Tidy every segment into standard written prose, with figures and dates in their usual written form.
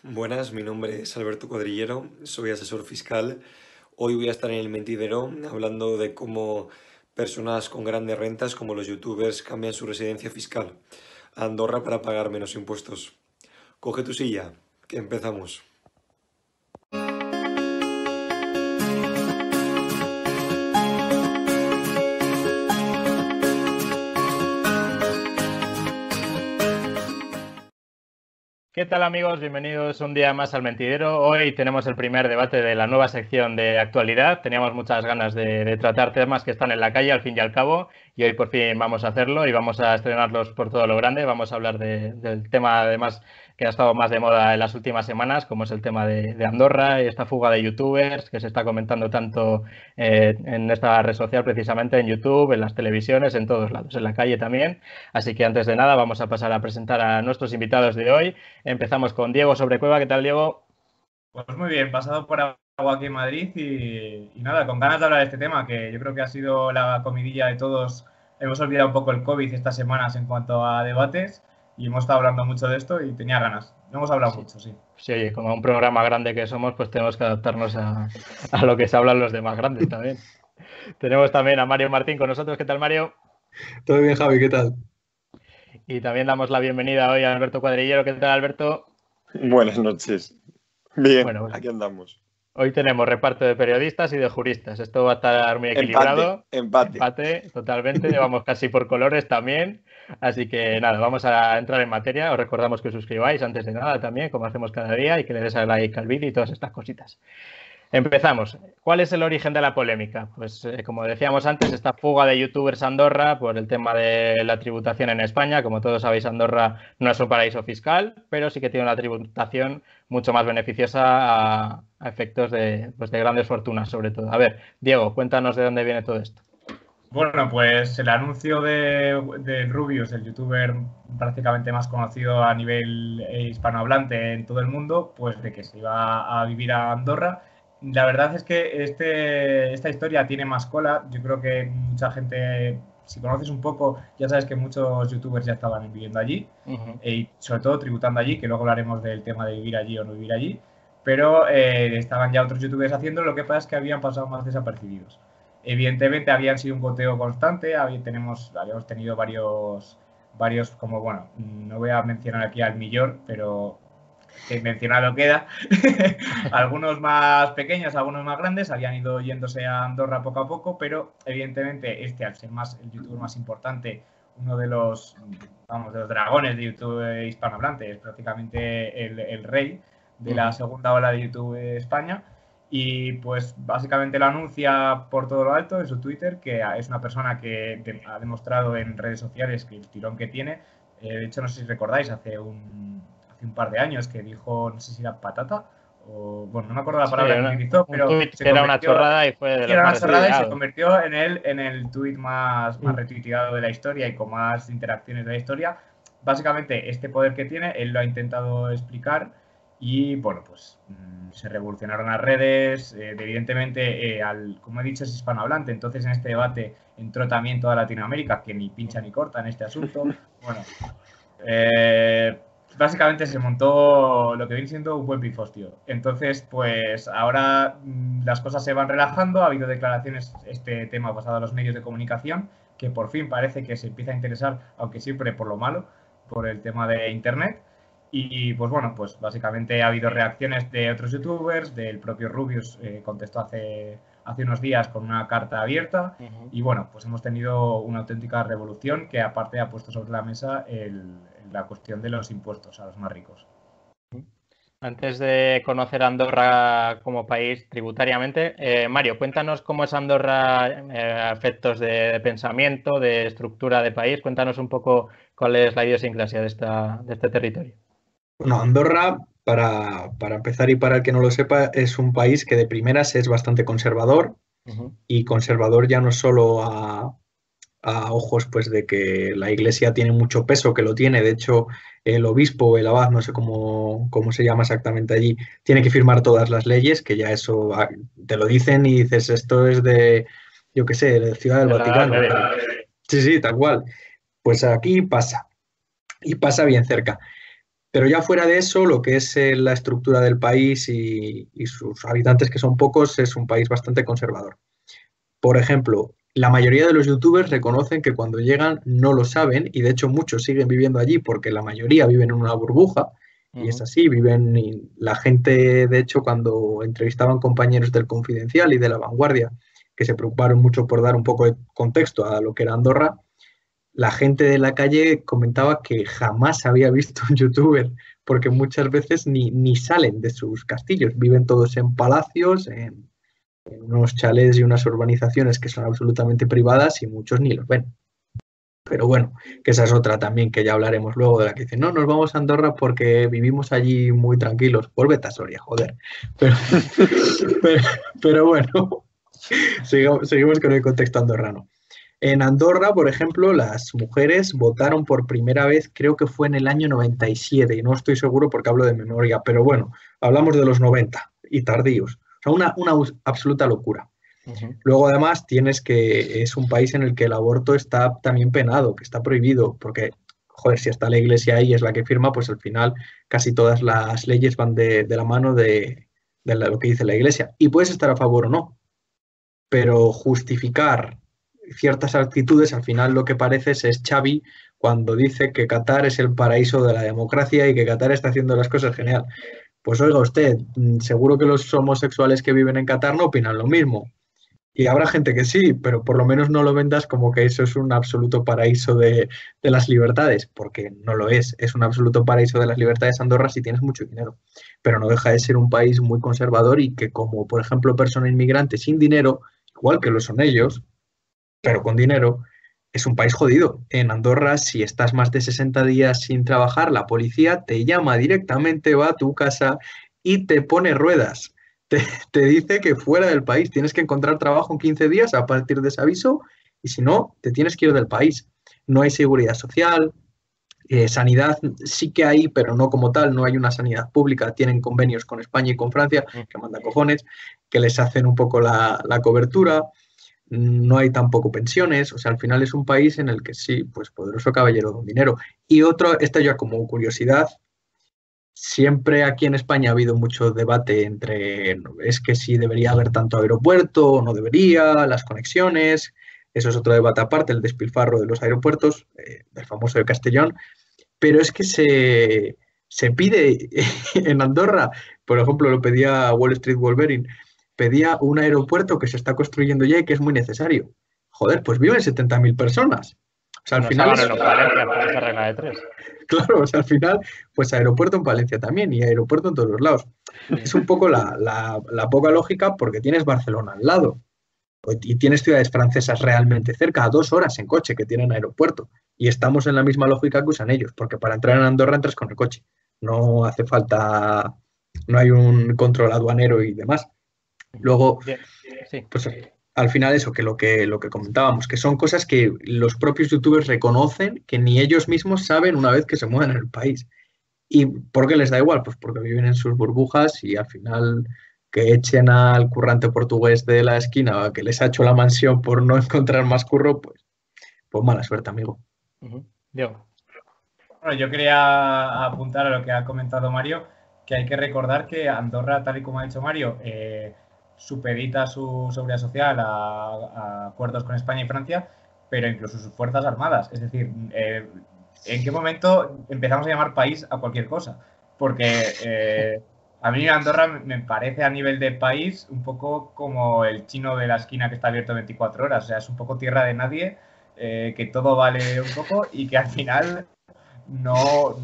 Buenas, mi nombre es Alberto Cuadrillero, soy asesor fiscal. Hoy voy a estar en el Mentidero hablando de cómo personas con grandes rentas, como los youtubers, cambian su residencia fiscal a Andorra para pagar menos impuestos. Coge tu silla, que empezamos. ¿Qué tal, amigos? Bienvenidos un día más al Mentidero. Hoy tenemos el primer debate de la nueva sección de actualidad. Teníamos muchas ganas de tratar temas que están en la calle al fin y al cabo, y hoy por fin vamos a hacerlo y vamos a estrenarlos por todo lo grande. Vamos a hablar del tema además que ha estado más de moda en las últimas semanas, como es el tema de Andorra y esta fuga de youtubers que se está comentando tanto en esta red social, precisamente en YouTube, en las televisiones, en todos lados, en la calle también. Así que antes de nada vamos a pasar a presentar a nuestros invitados de hoy. Empezamos con Diego Sobrecueva. ¿Qué tal, Diego? Pues muy bien, pasado por agua aquí en Madrid y nada, con ganas de hablar de este tema, que yo creo que ha sido la comidilla de todos. Hemos olvidado un poco el COVID estas semanas en cuanto a debates y hemos estado hablando mucho de esto y tenía ganas. No hemos hablado mucho, sí. Sí, oye, como un programa grande que somos, pues tenemos que adaptarnos a lo que se hablan los demás grandes también. Tenemos también a Mario Martín con nosotros. ¿Qué tal, Mario? Todo bien, Javi, ¿qué tal? Y también damos la bienvenida hoy a Alberto Cuadrillero. ¿Qué tal, Alberto? Buenas noches. Bien, bueno, aquí andamos. Hoy tenemos reparto de periodistas y de juristas. Esto va a estar muy equilibrado. Empate, totalmente. Vamos casi por colores también. Así que nada, vamos a entrar en materia. Os recordamos que os suscribáis antes de nada también, como hacemos cada día, y que le des a like al vídeo y todas estas cositas. Empezamos. ¿Cuál es el origen de la polémica? Pues como decíamos antes, esta fuga de youtubers a Andorra por el tema de la tributación en España. Como todos sabéis, Andorra no es un paraíso fiscal, pero sí que tiene una tributación mucho más beneficiosa a efectos de grandes fortunas, sobre todo. A ver, Diego, cuéntanos de dónde viene todo esto. Bueno, pues el anuncio de Rubius, el youtuber prácticamente más conocido a nivel hispanohablante en todo el mundo, pues de que se iba a vivir a Andorra. La verdad es que esta historia tiene más cola. Yo creo que mucha gente, si conoces un poco, ya sabes que muchos youtubers ya estaban viviendo allí y sobre todo tributando allí, que luego hablaremos del tema de vivir allí o no vivir allí, pero estaban ya otros youtubers haciendo. Lo que pasa es que habían pasado más desapercibidos. Evidentemente habían sido un goteo constante, habíamos tenido varios, como bueno, no voy a mencionar aquí al Millor, pero que mencionado queda. Algunos más pequeños, algunos más grandes, habían ido yéndose a Andorra poco a poco, pero evidentemente al ser el youtuber más importante, uno de los dragones de YouTube hispanohablante, es prácticamente el rey de la segunda ola de YouTube de España. Y pues básicamente lo anuncia por todo lo alto en su Twitter, que es una persona que ha demostrado en redes sociales que el tirón que tiene. De hecho, no sé si recordáis, hace un par de años que dijo, no sé si era patata, o bueno, no me acuerdo la palabra que utilizó, pero era una chorrada y fue de era una chorrada y se convirtió en el tuit más retuiteado de la historia y con más interacciones de la historia. Básicamente, este poder que tiene, él lo ha intentado explicar. Y bueno, pues se revolucionaron las redes, evidentemente, como he dicho, es hispanohablante, entonces en este debate entró también toda Latinoamérica, que ni pincha ni corta en este asunto. Bueno, básicamente se montó lo que viene siendo un buen pifostio. Entonces, pues ahora las cosas se van relajando, ha habido declaraciones, este tema pasado a los medios de comunicación, que por fin parece que se empieza a interesar, aunque siempre por lo malo, por el tema de Internet. Y pues bueno, pues básicamente ha habido reacciones de otros youtubers, del propio Rubius, contestó hace unos días con una carta abierta. Y bueno, pues hemos tenido una auténtica revolución que aparte ha puesto sobre la mesa la cuestión de los impuestos a los más ricos. Antes de conocer Andorra como país tributariamente, Mario, cuéntanos cómo es Andorra a efectos de pensamiento, de estructura de país. Cuéntanos un poco cuál es la idiosincrasia de este territorio. Bueno, Andorra, para empezar y para el que no lo sepa, es un país que de primeras es bastante conservador y conservador ya no solo a ojos pues de que la Iglesia tiene mucho peso, que lo tiene. De hecho, el obispo, el abad, no sé cómo se llama exactamente allí, tiene que firmar todas las leyes, que ya eso te lo dicen y dices, esto es de, yo qué sé, de Ciudad del Vaticano. Sí, tal cual. Pues aquí pasa, y pasa bien cerca. Pero ya fuera de eso, lo que es la estructura del país y sus habitantes, que son pocos, es un país bastante conservador. Por ejemplo, la mayoría de los youtubers reconocen que cuando llegan no lo saben y de hecho muchos siguen viviendo allí porque la mayoría viven en una burbuja y es así, viven y la gente, de hecho, cuando entrevistaban compañeros del Confidencial y de La Vanguardia, que se preocuparon mucho por dar un poco de contexto a lo que era Andorra, la gente de la calle comentaba que jamás había visto un youtuber porque muchas veces ni salen de sus castillos, viven todos en palacios, en unos chalés y unas urbanizaciones que son absolutamente privadas y muchos ni los ven. Pero bueno, que esa es otra también que ya hablaremos luego, de la que dicen, no, nos vamos a Andorra porque vivimos allí muy tranquilos. Vuélvete a Soria, joder. Pero bueno, seguimos con el contexto andorrano. En Andorra, por ejemplo, las mujeres votaron por primera vez, creo que fue en el año 97, y no estoy seguro porque hablo de memoria, pero bueno, hablamos de los 90 y tardíos. O sea, una absoluta locura. Luego, además, tienes que es un país en el que el aborto está también penado, que está prohibido, porque, joder, si está la iglesia ahí y es la que firma, pues al final casi todas las leyes van de la mano de lo que dice la iglesia. Y puedes estar a favor o no, pero justificar ciertas actitudes, al final lo que pareces es Xavi cuando dice que Qatar es el paraíso de la democracia y que Qatar está haciendo las cosas genial. Pues oiga usted, seguro que los homosexuales que viven en Qatar no opinan lo mismo. Y habrá gente que sí, pero por lo menos no lo vendas como que eso es un absoluto paraíso de las libertades, porque no lo es. Es un absoluto paraíso de las libertades Andorra si tienes mucho dinero. Pero no deja de ser un país muy conservador y que como, por ejemplo, persona inmigrante sin dinero, igual que lo son ellos, pero con dinero, es un país jodido. En Andorra, si estás más de 60 días sin trabajar, la policía te llama directamente, va a tu casa y te pone ruedas. Te dice que fuera del país tienes que encontrar trabajo en 15 días a partir de ese aviso y si no, te tienes que ir del país. No hay seguridad social, sanidad sí que hay, pero no como tal, no hay una sanidad pública. Tienen convenios con España y con Francia, que manda cojones, que les hacen un poco la cobertura. No hay tampoco pensiones, o sea, al final es un país en el que sí, pues poderoso caballero con dinero. Y otro, esta ya como curiosidad, siempre aquí en España ha habido mucho debate entre, es que si debería haber tanto aeropuerto o no debería, las conexiones, eso es otro debate aparte, el despilfarro de los aeropuertos, del famoso de Castellón, pero es que se pide en Andorra, por ejemplo, lo pedía Wall Street Wolverine, pedía un aeropuerto que se está construyendo ya y que es muy necesario. Joder, pues viven 70.000 personas. O sea, al final es... Valencia, por esa regla de 3. Claro, o sea, al final, pues aeropuerto en Valencia también y aeropuerto en todos los lados. Es un poco la poca lógica porque tienes Barcelona al lado y tienes ciudades francesas realmente cerca, a 2 horas en coche que tienen aeropuerto. Y estamos en la misma lógica que usan ellos, porque para entrar en Andorra entras con el coche. No hace falta, no hay un control aduanero y demás. Luego, pues al final eso, que lo que comentábamos, que son cosas que los propios youtubers reconocen que ni ellos mismos saben una vez que se mueven en el país. ¿Y por qué les da igual? Pues porque viven en sus burbujas y al final que echen al currante portugués de la esquina que les ha hecho la mansión por no encontrar más curro, pues mala suerte, amigo. Diego. Bueno, yo quería apuntar a lo que ha comentado Mario, que hay que recordar que Andorra, tal y como ha dicho Mario, supedita su seguridad social a acuerdos con España y Francia, pero incluso sus fuerzas armadas. Es decir, ¿en qué momento empezamos a llamar país a cualquier cosa? Porque a mí Andorra me parece a nivel de país un poco como el chino de la esquina que está abierto 24 horas. O sea, es un poco tierra de nadie, que todo vale un poco y que al final no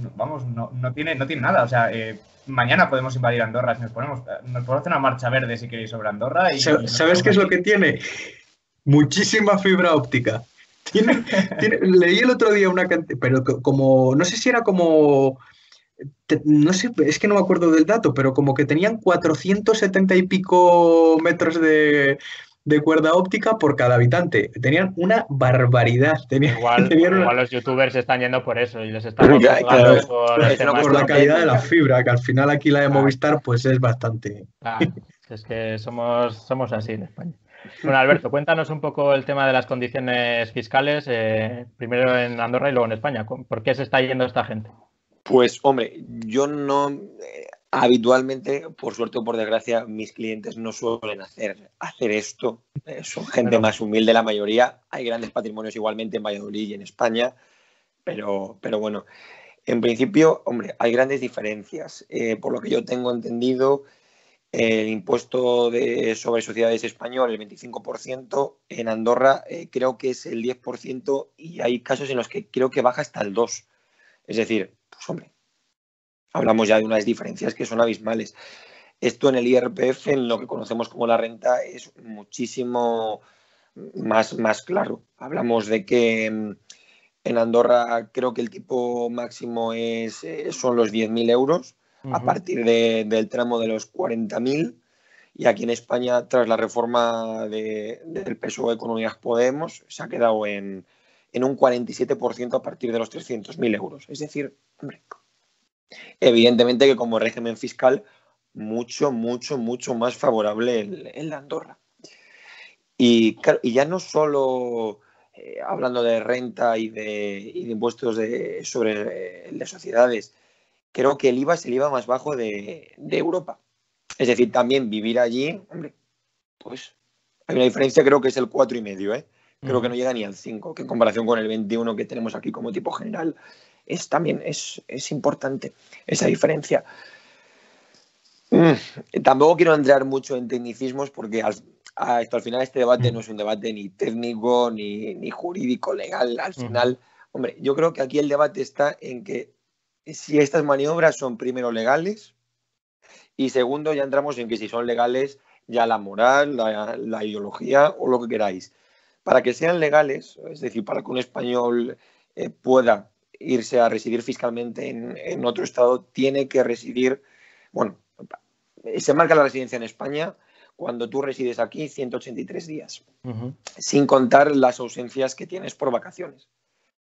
tiene nada. O sea, mañana podemos invadir Andorra si nos podemos hacer una marcha verde si queréis sobre Andorra. ¿Sabes qué es lo que tiene? Muchísima fibra óptica. Leí el otro día una cantidad, pero como, no sé si era como, no sé, es que no me acuerdo del dato, pero como que tenían 470 y pico metros de cuerda óptica por cada habitante. Tenían una barbaridad. Igual los youtubers están yendo por eso y les están pagando por la calidad de la fibra, que al final aquí la de Movistar pues es bastante... Es que somos así en España. Bueno, Alberto, cuéntanos un poco el tema de las condiciones fiscales, primero en Andorra y luego en España. ¿Por qué se está yendo esta gente? Pues, hombre, yo no... habitualmente, por suerte o por desgracia, mis clientes no suelen hacer esto. Son gente más humilde la mayoría. Hay grandes patrimonios igualmente en Valladolid y en España, pero bueno, en principio, hombre, hay grandes diferencias. Por lo que yo tengo entendido, el impuesto sobre sociedades español, el 25%, en Andorra creo que es el 10% y hay casos en los que creo que baja hasta el 2%. Es decir, pues hombre, hablamos ya de unas diferencias que son abismales. Esto en el IRPF, en lo que conocemos como la renta, es muchísimo más claro. Hablamos de que en Andorra creo que el tipo máximo son los 10.000 euros a partir del tramo de los 40.000, y aquí en España, tras la reforma del PSOE con Unidas Podemos, se ha quedado en un 47% a partir de los 300.000 euros. Es decir, hombre, evidentemente que como régimen fiscal mucho más favorable el de Andorra. Y claro, y ya no solo hablando de renta y de impuestos sobre sociedades, creo que el IVA es el IVA más bajo de Europa. Es decir, también vivir allí, hombre, pues hay una diferencia, creo que es el 4,5, ¿eh? Creo que no llega ni al 5, que en comparación con el 21 que tenemos aquí como tipo general, también es importante esa diferencia. Tampoco quiero entrar mucho en tecnicismos porque hasta al final este debate no es un debate ni técnico ni jurídico legal. Al final, hombre, yo creo que aquí el debate está en que si estas maniobras son primero legales y segundo ya entramos en que si son legales ya la moral, la ideología o lo que queráis. Para que sean legales, es decir, para que un español pueda irse a residir fiscalmente en otro estado, tiene que residir, bueno, se marca la residencia en España cuando tú resides aquí 183 días, sin contar las ausencias que tienes por vacaciones.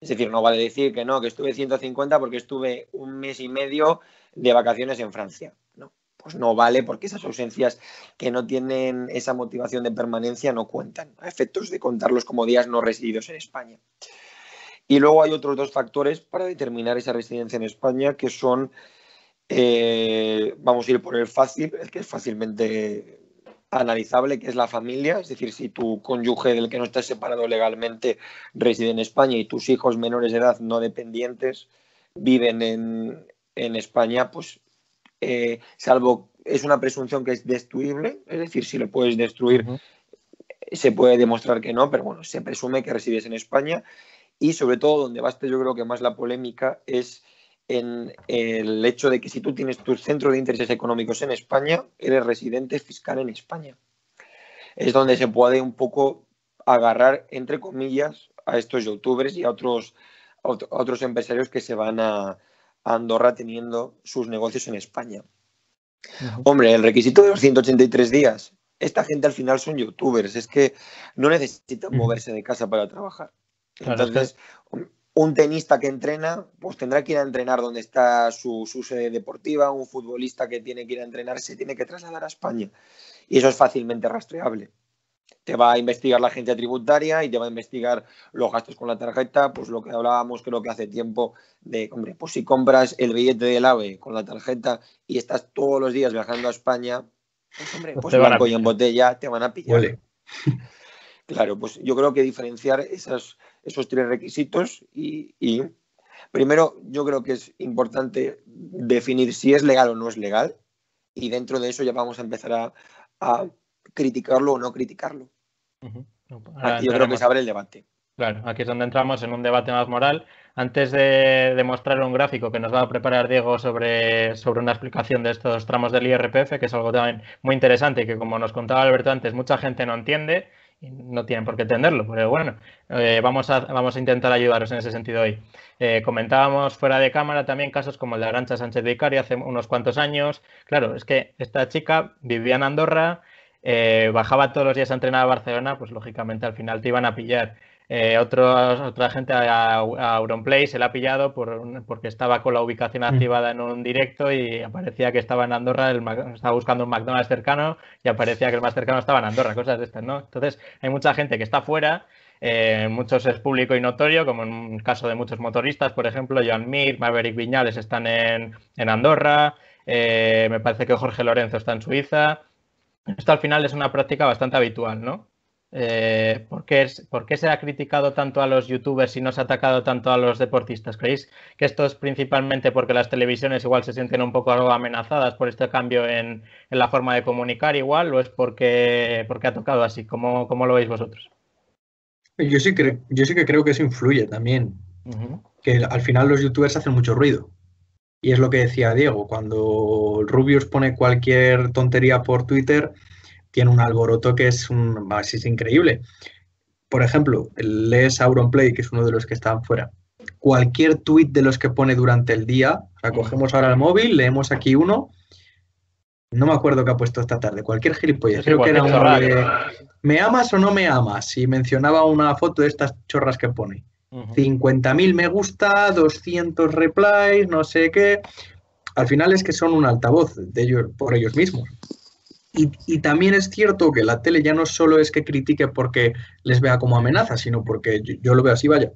Es decir, no vale decir que no, que estuve 150 porque estuve un mes y medio de vacaciones en Francia. No, pues no vale porque esas ausencias que no tienen esa motivación de permanencia no cuentan a efectos de contarlos como días no resididos en España. Y luego hay otros dos factores para determinar esa residencia en España que son, vamos a ir por el fácil, el que es fácilmente analizable, que es la familia. Es decir, si tu cónyuge del que no estás separado legalmente reside en España y tus hijos menores de edad no dependientes viven en España, pues salvo es una presunción que es destruible, es decir, si lo puedes destruir se puede demostrar que no, pero bueno, se presume que resides en España. Y sobre todo donde basta yo creo que más la polémica es en el hecho de que si tú tienes tu centro de intereses económicos en España, eres residente fiscal en España. Es donde se puede un poco agarrar, entre comillas, a estos youtubers y a otros empresarios que se van a Andorra teniendo sus negocios en España. Hombre, el requisito de los 183 días, esta gente al final son youtubers, es que no necesitan moverse de casa para trabajar. Entonces, un tenista que entrena, pues tendrá que ir a entrenar donde está su sede deportiva. Un futbolista que tiene que ir a entrenar se tiene que trasladar a España. Y eso es fácilmente rastreable. Te va a investigar la agencia tributaria y te va a investigar los gastos con la tarjeta, pues lo que hablábamos creo que hace tiempo de, hombre, pues si compras el billete del AVE con la tarjeta y estás todos los días viajando a España, pues hombre, pues blanco y en botella te van a pillar. Vale. Claro, pues yo creo que diferenciar esos tres requisitos y primero yo creo que es importante definir si es legal o no es legal y dentro de eso ya vamos a empezar a criticarlo o no criticarlo. Aquí yo creo que se abre el debate. Claro, aquí es donde entramos en un debate más moral. Antes de mostrar un gráfico que nos va a preparar Diego sobre una explicación de estos tramos del IRPF, que es algo también muy interesante y que, como nos contaba Alberto antes, mucha gente no entiende y no tienen por qué entenderlo, pero bueno, vamos a intentar ayudaros en ese sentido hoy. Comentábamos fuera de cámara también casos como el de Arantxa Sánchez Vicario hace unos cuantos años. Claro, es que esta chica vivía en Andorra, bajaba todos los días a entrenar a Barcelona, pues lógicamente al final te iban a pillar. Otra gente a Auronplay se la ha pillado porque estaba con la ubicación activada en un directo y aparecía que estaba en Andorra, estaba buscando un McDonald's cercano y aparecía que el más cercano estaba en Andorra, cosas de estas, ¿no? Entonces hay mucha gente que está fuera muchos es público y notorio, como en el caso de muchos motoristas, por ejemplo, Joan Mir, Maverick Viñales están en Andorra, me parece que Jorge Lorenzo está en Suiza. Esto al final es una práctica bastante habitual, ¿no? ¿Por qué se ha criticado tanto a los youtubers y no se ha atacado tanto a los deportistas? ¿Creéis que esto es principalmente porque las televisiones igual se sienten un poco amenazadas por este cambio en la forma de comunicar igual, o es porque ha tocado así? ¿Cómo lo veis vosotros? Yo sí que creo que eso influye también. Que al final los youtubers hacen mucho ruido. Y es lo que decía Diego, cuando Rubius pone cualquier tontería por Twitter, tiene un alboroto que es increíble. Por ejemplo, lees Auronplay, que es uno de los que están fuera. Cualquier tuit de los que pone durante el día, o sea, cogemos ahora el móvil, leemos aquí uno, no me acuerdo qué ha puesto esta tarde, cualquier gilipollas, creo que era uno de ¿me amas o no me amas? Y mencionaba una foto de estas chorras que pone. 50.000 me gusta, 200 replies, no sé qué. Al final es que son un altavoz de ellos, por ellos mismos. Y también es cierto que la tele ya no solo es que critique porque les vea como amenaza, sino porque yo lo veo así, vaya.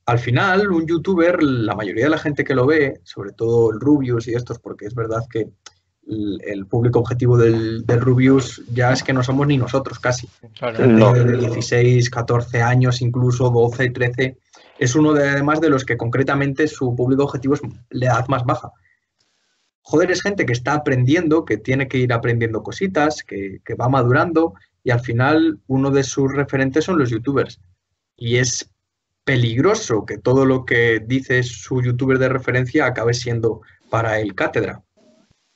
Al final, un youtuber, la mayoría de la gente que lo ve, sobre todo el Rubius y estos, porque es verdad que el público objetivo del Rubius ya es que no somos ni nosotros casi. No. De 16, 14 años, incluso 12, 13. Es uno además de los que concretamente su público objetivo es la edad más baja. Joder, es gente que está aprendiendo, que tiene que ir aprendiendo cositas, que va madurando, y al final uno de sus referentes son los youtubers. Y es peligroso que todo lo que dice su youtuber de referencia acabe siendo para él cátedra.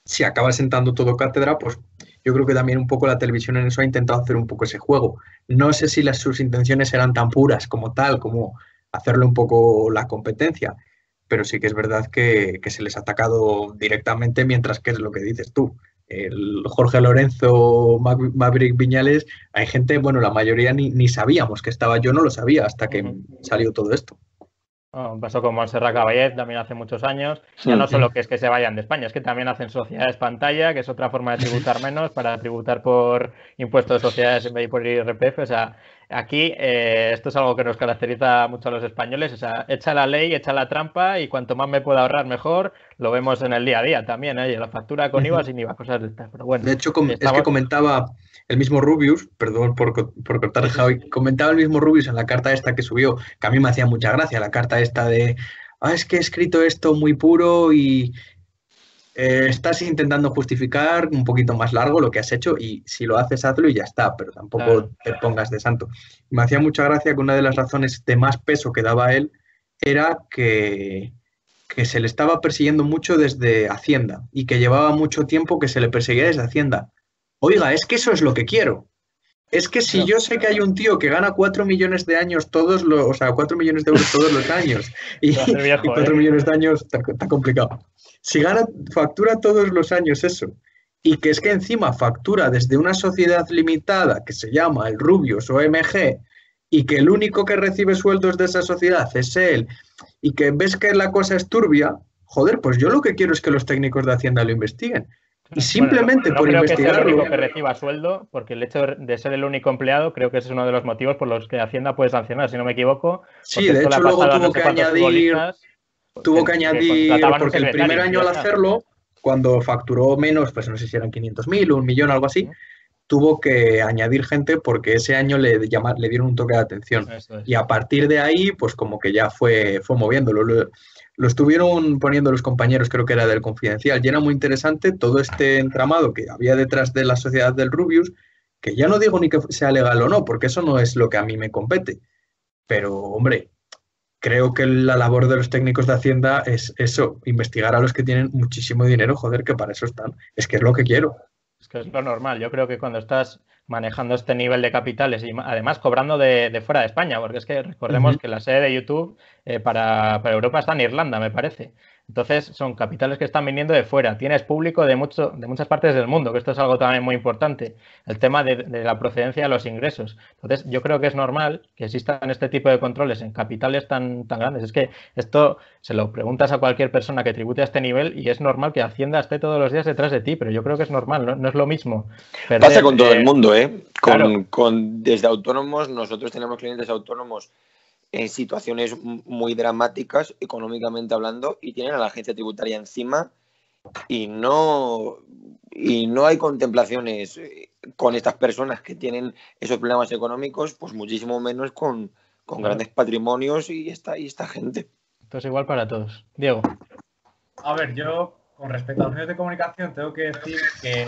Si acaba sentando todo cátedra, pues yo creo que también un poco la televisión en eso ha intentado hacer un poco ese juego. No sé si sus intenciones eran tan puras como tal, como hacerle un poco la competencia, pero sí que es verdad que se les ha atacado directamente, mientras que es lo que dices tú. El Jorge Lorenzo, Maverick Viñales, hay gente, bueno, la mayoría ni sabíamos que estaba, yo no lo sabía hasta que salió todo esto. Pasó con Montserrat Caballé también hace muchos años. Ya no solo que es que se vayan de España, es que también hacen sociedades pantalla, que es otra forma de tributar menos, para tributar por impuestos de sociedades en vez de por IRPF. O sea, aquí esto es algo que nos caracteriza mucho a los españoles. O sea, echa la ley, echa la trampa, y cuanto más me pueda ahorrar mejor. Lo vemos en el día a día también, la factura con IVA, sin IVA, cosas de estas. Pero bueno, de hecho, es que comentaba el mismo Rubius, perdón por cortar, Javi, comentaba el mismo Rubius en la carta esta que subió, que a mí me hacía mucha gracia, la carta esta de, es que he escrito esto muy puro y estás intentando justificar un poquito más largo lo que has hecho, y si lo haces, hazlo y ya está, pero tampoco te pongas de santo. Me hacía mucha gracia que una de las razones de más peso que daba él era que se le estaba persiguiendo mucho desde Hacienda y que llevaba mucho tiempo que se le perseguía desde Hacienda. Oiga, es que eso es lo que quiero. Es que si yo sé que hay un tío que gana 4 millones de años 4 millones de euros todos los años y 4 millones de años está complicado. Si factura todos los años eso, y que es que encima factura desde una sociedad limitada que se llama el Rubius OMG, y que el único que recibe sueldos de esa sociedad es él, y que ves que la cosa es turbia, joder, pues yo lo que quiero es que los técnicos de Hacienda lo investiguen. Y simplemente no por creo investigarlo... que sea el único que reciba sueldo, porque el hecho de ser el único empleado, creo que ese es uno de los motivos por los que Hacienda puede sancionar, si no me equivoco. Sí, de hecho luego tuvo que añadir, porque el primer año al hacerlo, cuando facturó menos, pues no sé si eran 500.000 o 1 millón, algo así, tuvo que añadir gente porque ese año le dieron un toque de atención. Y a partir de ahí, pues como que ya fue moviéndolo. Lo estuvieron poniendo los compañeros, creo que era del Confidencial, y era muy interesante todo este entramado que había detrás de la sociedad del Rubius, que ya no digo ni que sea legal o no, porque eso no es lo que a mí me compete. Pero, hombre, creo que la labor de los técnicos de Hacienda es eso, investigar a los que tienen muchísimo dinero, joder, que para eso están. Es que es lo que quiero. Es que es lo normal. Yo creo que cuando estás manejando este nivel de capitales y además cobrando de fuera de España, porque es que recordemos que la sede de YouTube para Europa está en Irlanda, me parece. Entonces, son capitales que están viniendo de fuera. Tienes público de muchas partes del mundo, que esto es algo también muy importante. El tema de la procedencia de los ingresos. Entonces, yo creo que es normal que existan este tipo de controles en capitales tan grandes. Es que esto se lo preguntas a cualquier persona que tribute a este nivel y es normal que Hacienda esté todos los días detrás de ti, pero yo creo que es normal, no es lo mismo perder, pasa con todo el mundo, ¿eh? Claro. Desde autónomos, nosotros tenemos clientes autónomos en situaciones muy dramáticas, económicamente hablando, y tienen a la agencia tributaria encima y no hay contemplaciones con estas personas que tienen esos problemas económicos, pues muchísimo menos con grandes patrimonios y esta gente. Esto es igual para todos. Diego. A ver, yo con respecto a los medios de comunicación tengo que decir que,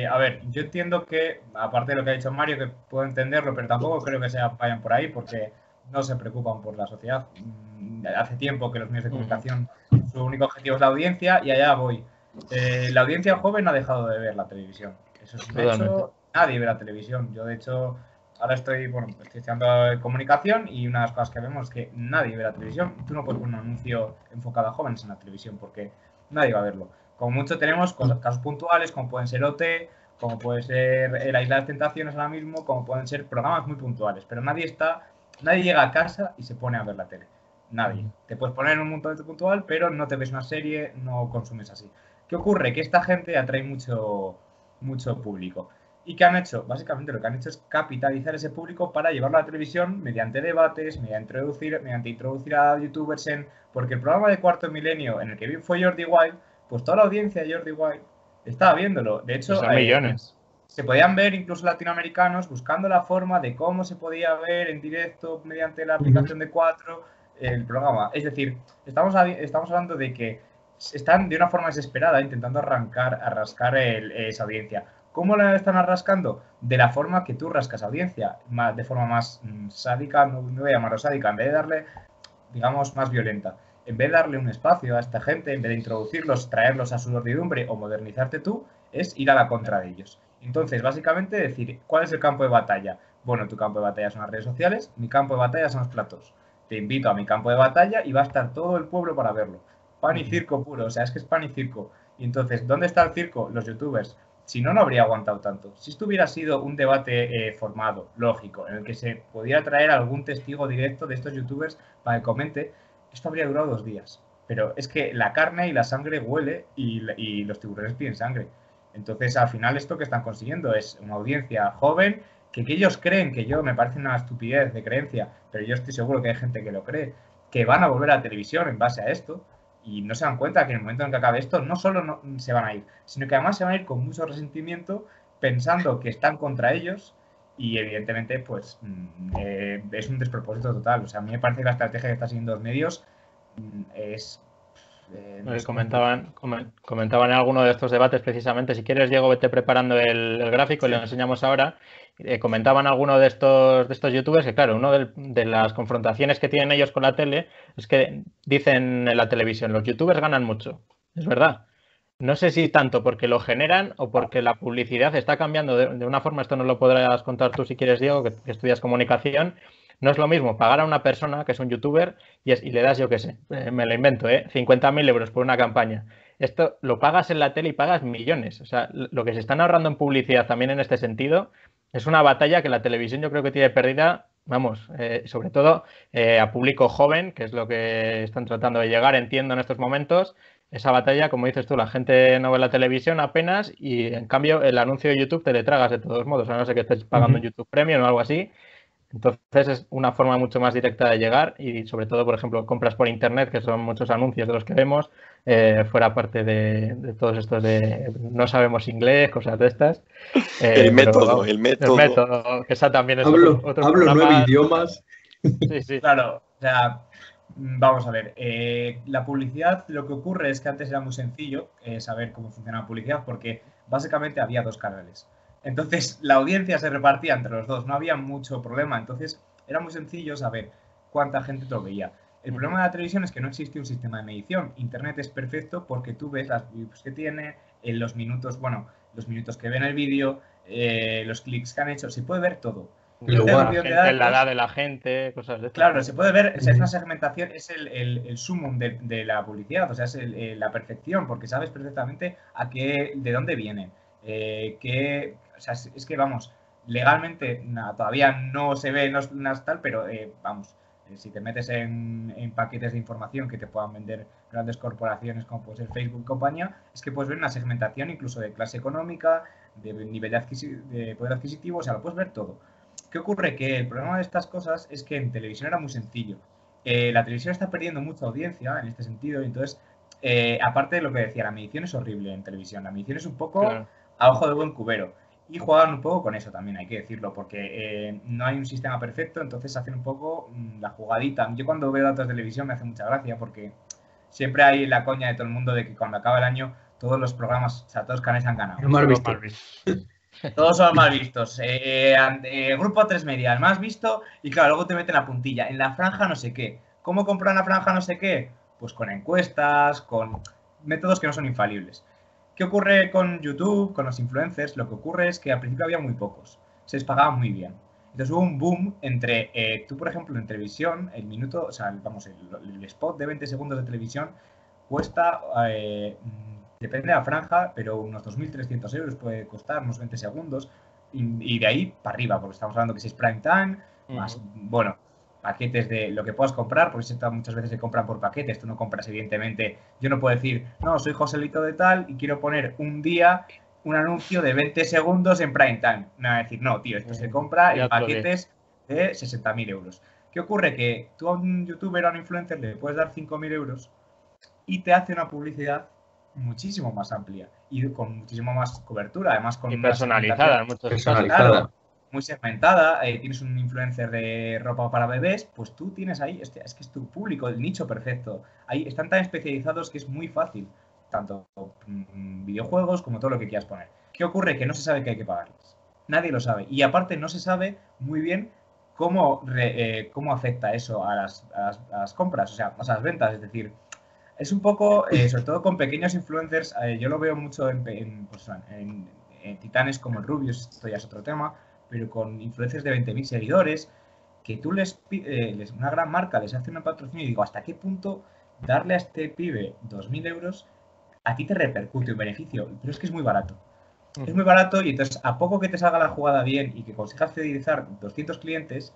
a ver, yo entiendo que, aparte de lo que ha dicho Mario, que puedo entenderlo, pero tampoco creo que se vayan por ahí porque no se preocupan por la sociedad. Hace tiempo que los medios de comunicación, su único objetivo es la audiencia y allá voy. La audiencia joven ha dejado de ver la televisión. Eso es un hecho. Nadie ve la televisión. Yo, de hecho, ahora estoy estudiando comunicación y una de las cosas que vemos es que nadie ve la televisión. Tú no puedes poner un anuncio enfocado a jóvenes en la televisión porque nadie va a verlo. Como mucho tenemos casos puntuales como pueden ser OT, como puede ser La Isla de las Tentaciones ahora mismo, como pueden ser programas muy puntuales, pero nadie llega a casa y se pone a ver la tele. Nadie. Te puedes poner en un momento puntual, pero no te ves una serie, no consumes así. ¿Qué ocurre? Que esta gente atrae mucho público. ¿Y qué han hecho? Básicamente lo que han hecho es capitalizar ese público para llevarlo a la televisión mediante debates, mediante introducir a youtubers porque el programa de Cuarto Milenio en el que fue Jordi Wild, pues toda la audiencia de Jordi Wild estaba viéndolo. De hecho, son millones. Se podían ver incluso latinoamericanos buscando la forma de cómo se podía ver en directo mediante la aplicación de 4 el programa. Es decir, estamos hablando de que están de una forma desesperada intentando rascar esa audiencia. ¿Cómo la están rascando? De la forma que tú rascas audiencia, de forma más sádica, no voy a llamarlo sádica, en vez de darle, digamos, más violenta. En vez de darle un espacio a esta gente, en vez de introducirlos, traerlos a su servidumbre o modernizarte tú, es ir a la contra de ellos. Entonces, básicamente decir, ¿cuál es el campo de batalla? Bueno, tu campo de batalla son las redes sociales, mi campo de batalla son los platos. Te invito a mi campo de batalla y va a estar todo el pueblo para verlo. Pan y circo puro, o sea, es que es pan y circo. Y entonces, ¿dónde está el circo? Los youtubers. Si no, no habría aguantado tanto. Si esto hubiera sido un debate formado, lógico, en el que se pudiera traer algún testigo directo de estos youtubers para que comente, esto habría durado 2 días. Pero es que la carne y la sangre huele y los tiburones piden sangre. Entonces, al final, esto que están consiguiendo es una audiencia joven que ellos creen, que yo me parece una estupidez de creencia, pero yo estoy seguro que hay gente que lo cree, que van a volver a la televisión en base a esto y no se dan cuenta que en el momento en que acabe esto no solo no se van a ir, sino que además se van a ir con mucho resentimiento pensando que están contra ellos y evidentemente pues es un despropósito total. O sea, a mí me parece que la estrategia que están siguiendo los medios es... comentaban en alguno de estos debates precisamente. Si quieres, Diego, vete preparando el gráfico y lo enseñamos ahora. Comentaban alguno de estos youtubers que, claro, una de las confrontaciones que tienen ellos con la tele es que dicen en la televisión, los youtubers ganan mucho. Es verdad. No sé si tanto porque lo generan o porque la publicidad está cambiando de una forma, esto nos lo podrás contar tú si quieres, Diego, que estudias comunicación. No es lo mismo pagar a una persona que es un youtuber y le das, yo qué sé, me lo invento, 50.000 euros por una campaña. Esto lo pagas en la tele y pagas millones. O sea, lo que se están ahorrando en publicidad también en este sentido es una batalla que la televisión yo creo que tiene perdida, vamos, sobre todo a público joven, que es lo que están tratando de llegar, entiendo, en estos momentos. Esa batalla, como dices tú, la gente no ve la televisión apenas y en cambio el anuncio de YouTube te le tragas de todos modos, a no ser que estés pagando YouTube Premium o algo así. Entonces es una forma mucho más directa de llegar y sobre todo, por ejemplo, compras por internet, que son muchos anuncios de los que vemos, fuera parte de todos estos de no sabemos inglés, cosas de estas. El método. El método, que esa también es hablo programa. 9 idiomas. Sí. Claro, o sea, vamos a ver. La publicidad, lo que ocurre es que antes era muy sencillo saber cómo funciona la publicidad porque básicamente había 2 canales. Entonces, la audiencia se repartía entre los 2, no había mucho problema. Entonces, era muy sencillo saber cuánta gente te lo veía. El problema de la televisión es que no existe un sistema de medición. Internet es perfecto porque tú ves las views que tiene, los minutos que ven el vídeo, los clics que han hecho, se puede ver todo. Lugar. La edad de la gente, cosas de estas. Claro, se puede ver, es una segmentación, es el sumum de la publicidad, o sea, es la perfección, porque sabes perfectamente de dónde vienen. O sea, es que, vamos, legalmente todavía no se ve, no es tal, pero vamos, si te metes en paquetes de información que te puedan vender grandes corporaciones como puede ser Facebook y compañía, es que puedes ver una segmentación incluso de clase económica, de nivel de poder adquisitivo, o sea, lo puedes ver todo. ¿Qué ocurre? Que el problema de estas cosas es que en televisión era muy sencillo. La televisión está perdiendo mucha audiencia en este sentido, y entonces, aparte de lo que decía, la medición es horrible en televisión. La medición es un poco a ojo de buen cubero. Y juegan un poco con eso también, hay que decirlo, porque no hay un sistema perfecto, entonces hacen un poco la jugadita. Yo cuando veo datos de televisión me hace mucha gracia, porque siempre hay la coña de todo el mundo de que cuando acaba el año todos los programas, o sea, todos los canales han ganado. Todos son mal vistos. Grupo 3 Media, el más visto, y claro, luego te meten la puntilla. En la franja no sé qué. ¿Cómo compran la franja no sé qué? Pues con encuestas, con métodos que no son infalibles. ¿Qué ocurre con YouTube, con los influencers? Lo que ocurre es que al principio había muy pocos. Se les pagaba muy bien. Entonces hubo un boom entre, tú por ejemplo en televisión, el minuto, o sea, vamos, el spot de 20 segundos de televisión cuesta... depende de la franja, pero unos 2.300 euros puede costar, unos 20 segundos, y de ahí para arriba, porque estamos hablando que si es prime time, más, bueno, paquetes de lo que puedas comprar, porque muchas veces se compran por paquetes, tú no compras, evidentemente, yo no puedo decir, no, soy Joselito de tal, y quiero poner un día un anuncio de 20 segundos en prime time. Me va a decir, no, tío, esto se compra en paquetes de 60.000 euros. ¿Qué ocurre? Que tú a un youtuber o a un influencer le puedes dar 5.000 euros y te hace una publicidad muchísimo más amplia y con muchísimo más cobertura, además con personalizada en muchos casos. Claro, muy segmentada. Tienes un influencer de ropa para bebés, pues tú tienes ahí, es que es tu público, el nicho perfecto. Ahí están tan especializados que es muy fácil, tanto videojuegos como todo lo que quieras poner. ¿Qué ocurre? Que no se sabe que hay que pagarles. Nadie lo sabe. Y aparte no se sabe muy bien cómo afecta eso a las compras, o sea, a las ventas, es decir, es un poco, sobre todo con pequeños influencers, yo lo veo mucho en titanes como el Rubius, esto ya es otro tema, pero con influencers de 20.000 seguidores, que tú una gran marca les hace un patrocinio y digo, ¿hasta qué punto darle a este pibe 2.000 euros a ti te repercute un beneficio? Pero es que es muy barato. Es muy barato y entonces a poco que te salga la jugada bien y que consigas fidelizar 200 clientes,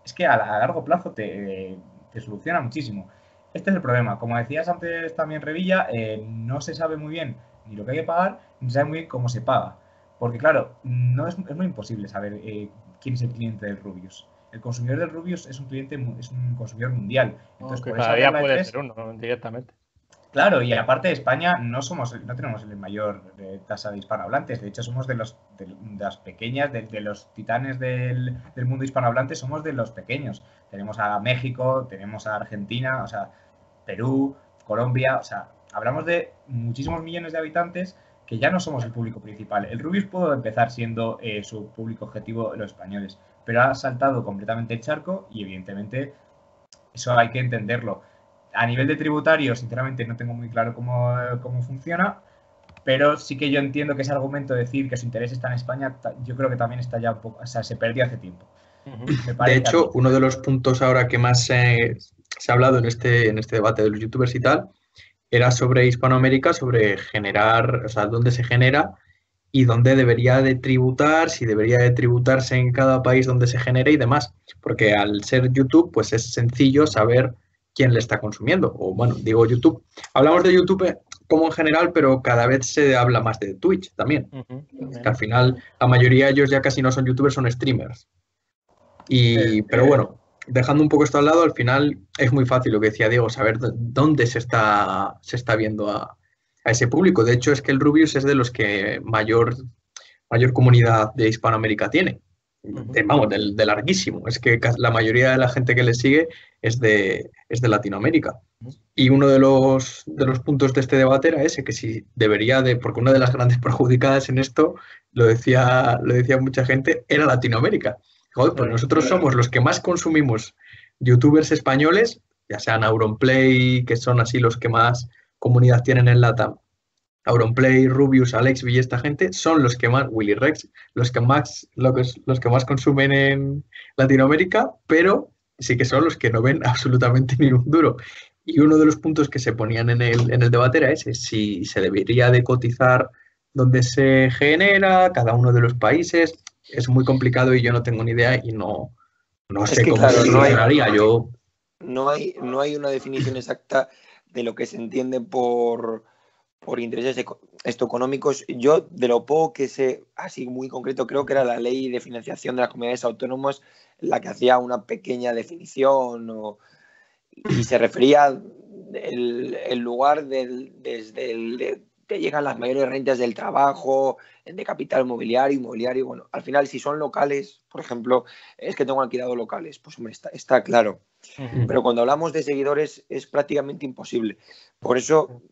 es que a largo plazo te soluciona muchísimo. Este es el problema. Como decías antes también, Revilla, no se sabe muy bien ni lo que hay que pagar, ni se sabe muy bien cómo se paga. Porque, claro, es muy imposible saber quién es el cliente del Rubius. El consumidor del Rubius es un consumidor mundial. Entonces, que cada día puede ser uno directamente. Claro, y aparte de España no tenemos el mayor tasa de hispanohablantes. De hecho, somos de las pequeñas, de los titanes del mundo hispanohablante, somos de los pequeños. Tenemos a México, tenemos a Argentina, o sea, Perú, Colombia, o sea, hablamos de muchísimos millones de habitantes que ya no somos el público principal. El Rubius pudo empezar siendo su público objetivo los españoles, pero ha saltado completamente el charco y evidentemente eso hay que entenderlo. A nivel de tributario, sinceramente, no tengo muy claro cómo funciona, pero sí que yo entiendo que ese argumento de decir que su interés está en España, yo creo que también está ya un poco, o sea, se perdió hace tiempo. De hecho, uno de los puntos ahora que más se ha hablado en este debate de los youtubers y tal, era sobre Hispanoamérica, sobre generar, o sea, dónde se genera y dónde debería de tributar, si debería de tributarse en cada país donde se genere y demás. Porque al ser YouTube, pues es sencillo saber quién le está consumiendo. O bueno, digo YouTube. Hablamos de YouTube como en general, pero cada vez se habla más de Twitch también. Que al final la mayoría de ellos ya casi no son youtubers, son streamers. Pero bueno, dejando un poco esto al lado, al final es muy fácil lo que decía Diego, saber dónde se está viendo a ese público. De hecho, es que el Rubius es de los que mayor comunidad de Hispanoamérica tiene. Vamos, de larguísimo. Es que la mayoría de la gente que le sigue es de Latinoamérica. Y uno de los puntos de este debate era ese, que si debería de, porque una de las grandes perjudicadas en esto, lo decía mucha gente, era Latinoamérica. Joder, pues nosotros somos los que más consumimos youtubers españoles, ya sean Auronplay, que son así los que más comunidad tienen en LATAM, Auronplay, Rubius, Alexby y esta gente son los que más, Willy Rex, los que más consumen en Latinoamérica, pero sí que son los que no ven absolutamente ni un duro. Y uno de los puntos que se ponían en el debate era ese, si se debería de cotizar donde se genera, cada uno de los países. Es muy complicado y yo no tengo ni idea y no sé que, cómo claro, se solucionaría. No hay una definición exacta de lo que se entiende por intereses económicos. Yo, de lo poco que sé, así muy concreto, creo que era la ley de financiación de las comunidades autónomas la que hacía una pequeña definición y se refería el lugar desde el te llegan las mayores rentas del trabajo, de capital inmobiliario. Bueno, al final, si son locales, por ejemplo, es que tengo alquilado locales, pues hombre, está claro. Pero cuando hablamos de seguidores es prácticamente imposible. Por eso,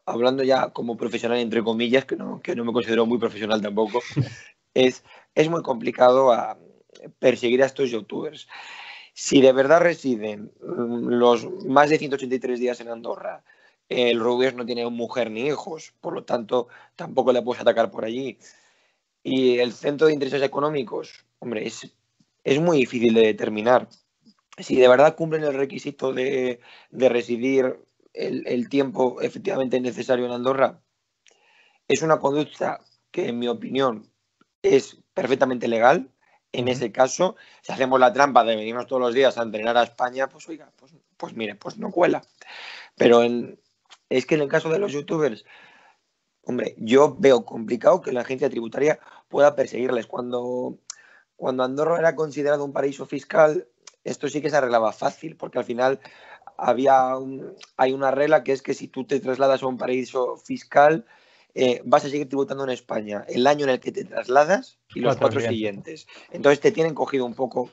hablando ya como profesional, entre comillas, que no me considero muy profesional tampoco, es muy complicado perseguir a estos youtubers. Si de verdad residen los más de 183 días en Andorra, el Rubius no tiene mujer ni hijos, por lo tanto tampoco le puedes atacar por allí. Y el centro de intereses económicos, hombre, es muy difícil de determinar. Si de verdad cumplen el requisito de residir el tiempo efectivamente necesario en Andorra, es una conducta que, en mi opinión, es perfectamente legal. En ese caso, si hacemos la trampa de venirnos todos los días a entrenar a España, pues oiga, pues mire, pues no cuela. Pero es que en el caso de los youtubers, hombre, yo veo complicado que la agencia tributaria pueda perseguirles. Cuando Andorra era considerado un paraíso fiscal, esto sí que se arreglaba fácil, porque al final hay una regla que es que si tú te trasladas a un paraíso fiscal, vas a seguir tributando en España el año en el que te trasladas y los 4 siguientes. Entonces te tienen cogido un poco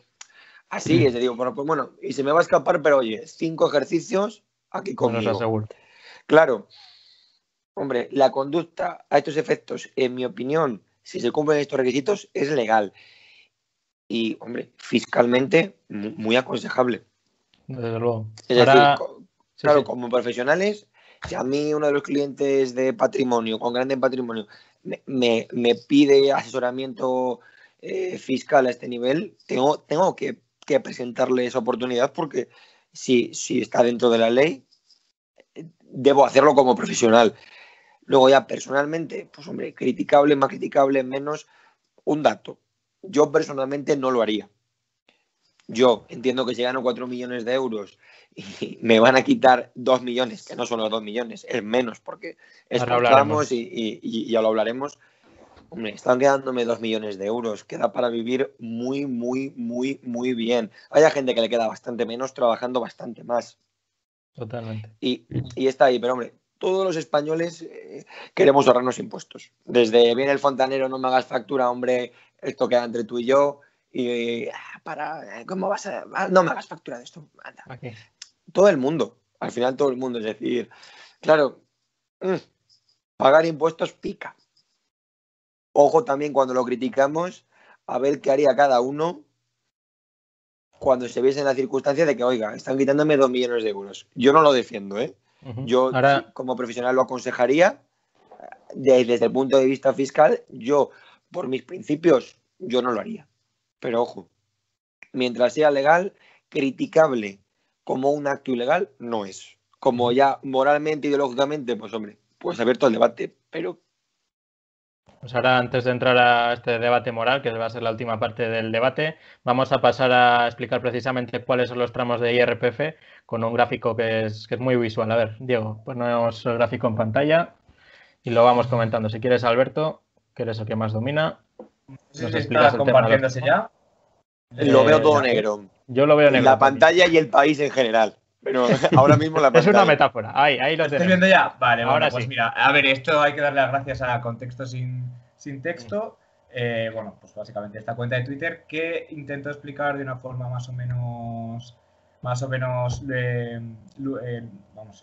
así, es decir, bueno, pues bueno, y se me va a escapar, pero oye, 5 ejercicios aquí conmigo. Aseguro. Claro, hombre, la conducta a estos efectos, en mi opinión, si se cumplen estos requisitos, es legal. Y, hombre, fiscalmente, muy aconsejable. Desde luego. Es decir, claro, como profesionales, si a mí uno de los clientes de patrimonio, con grande patrimonio, me pide asesoramiento fiscal a este nivel, tengo que presentarle esa oportunidad porque si está dentro de la ley, debo hacerlo como profesional. Luego ya personalmente, pues hombre, criticable, más criticable, menos, un dato. Yo personalmente no lo haría. Yo entiendo que si gano 4 millones de euros y me van a quitar 2 millones, que no son los 2 millones, es menos porque exportamos y ya lo hablaremos. Hombre, están quedándome 2 millones de euros. Queda para vivir muy, muy, muy, muy bien. Hay gente que le queda bastante menos trabajando bastante más. Totalmente. Y está ahí, pero hombre, todos los españoles queremos ahorrarnos impuestos. Desde viene el fontanero, no me hagas factura, hombre, esto queda entre tú y yo. Y ¿cómo vas a...? No me hagas factura de esto. Anda. Okay. Todo el mundo, al final todo el mundo. Es decir, claro, pagar impuestos pica. Ojo también cuando lo criticamos, a ver qué haría cada uno cuando se viese en la circunstancia de que, oiga, están quitándome 2 millones de euros. Yo no lo defiendo, ¿eh? Yo, como profesional, lo aconsejaría. Desde el punto de vista fiscal, yo, por mis principios, yo no lo haría. Pero ojo, mientras sea legal, criticable como un acto ilegal, no es. Como ya moralmente, ideológicamente, pues hombre, pues abierto al debate, pero... Pues ahora, antes de entrar a este debate moral, que va a ser la última parte del debate, vamos a pasar a explicar precisamente cuáles son los tramos de IRPF con un gráfico que es muy visual. A ver, Diego, ponemos el gráfico en pantalla y lo vamos comentando. Si quieres, Alberto, que eres el que más domina, nos explicas el tema. ¿Compartiéndose ya? Lo veo todo negro. Yo lo veo negro. La pantalla y el país en general. Pero ahora mismo la pantalla. Es una metáfora. Ahí lo ¿Estás viendo ya? Vale, ahora pues sí. Mira, a ver, esto hay que darle las gracias a Contexto sin Texto. Bueno, pues básicamente esta cuenta de Twitter que intento explicar de una forma más o menos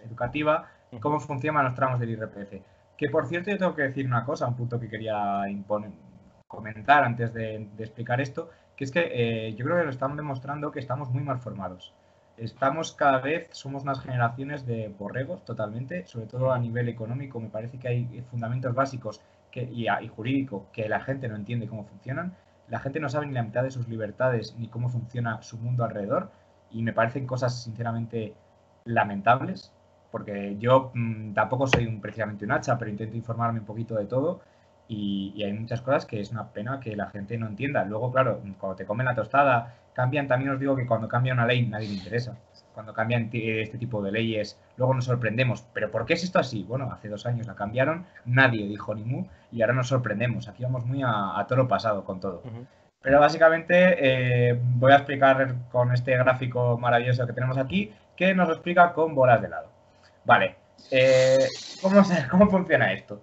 educativa cómo funcionan los tramos del IRPF. Que por cierto, yo tengo que decir una cosa, un punto que quería comentar antes de explicar esto, que es que yo creo que lo están demostrando que estamos muy mal formados. estamos cada vez, somos unas generaciones de borregos totalmente, sobre todo a nivel económico. Me parece que hay fundamentos básicos y jurídicos que la gente no entiende cómo funcionan. La gente no sabe ni la mitad de sus libertades ni cómo funciona su mundo alrededor, y me parecen cosas sinceramente lamentables, porque yo tampoco soy precisamente un hacha, pero intento informarme un poquito de todo, y hay muchas cosas que es una pena que la gente no entienda. Luego, claro, cuando te comen la tostada, cambian. También os digo que cuando cambia una ley nadie le interesa. Cuando cambian este tipo de leyes, luego nos sorprendemos. ¿Pero por qué es esto así? Bueno, hace 2 años la cambiaron, nadie dijo ni mu, y ahora nos sorprendemos. Aquí vamos muy a toro pasado con todo. Pero básicamente voy a explicar con este gráfico maravilloso que tenemos aquí, que nos lo explica con bolas de helado. Vale, ¿cómo funciona esto?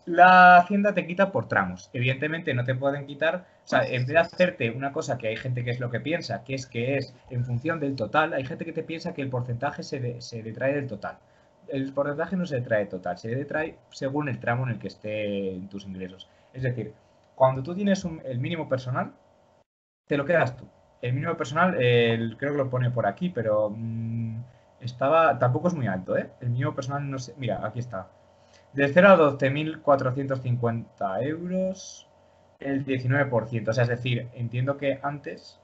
La Hacienda te quita por tramos. Evidentemente no te pueden quitar, o sea, en vez de hacerte una cosa que hay gente que es lo que piensa, que es en función del total, hay gente que te piensa que el porcentaje se detrae del total. El porcentaje no se detrae del total, se detrae según el tramo en el que estén tus ingresos. Es decir, cuando tú tienes el mínimo personal, te lo quedas tú. El mínimo personal, creo que lo pone por aquí, pero tampoco es muy alto, ¿eh? El mínimo personal, no sé, mira, aquí está. De 0 a 12.450 euros, el 19%. O sea, es decir, entiendo que antes...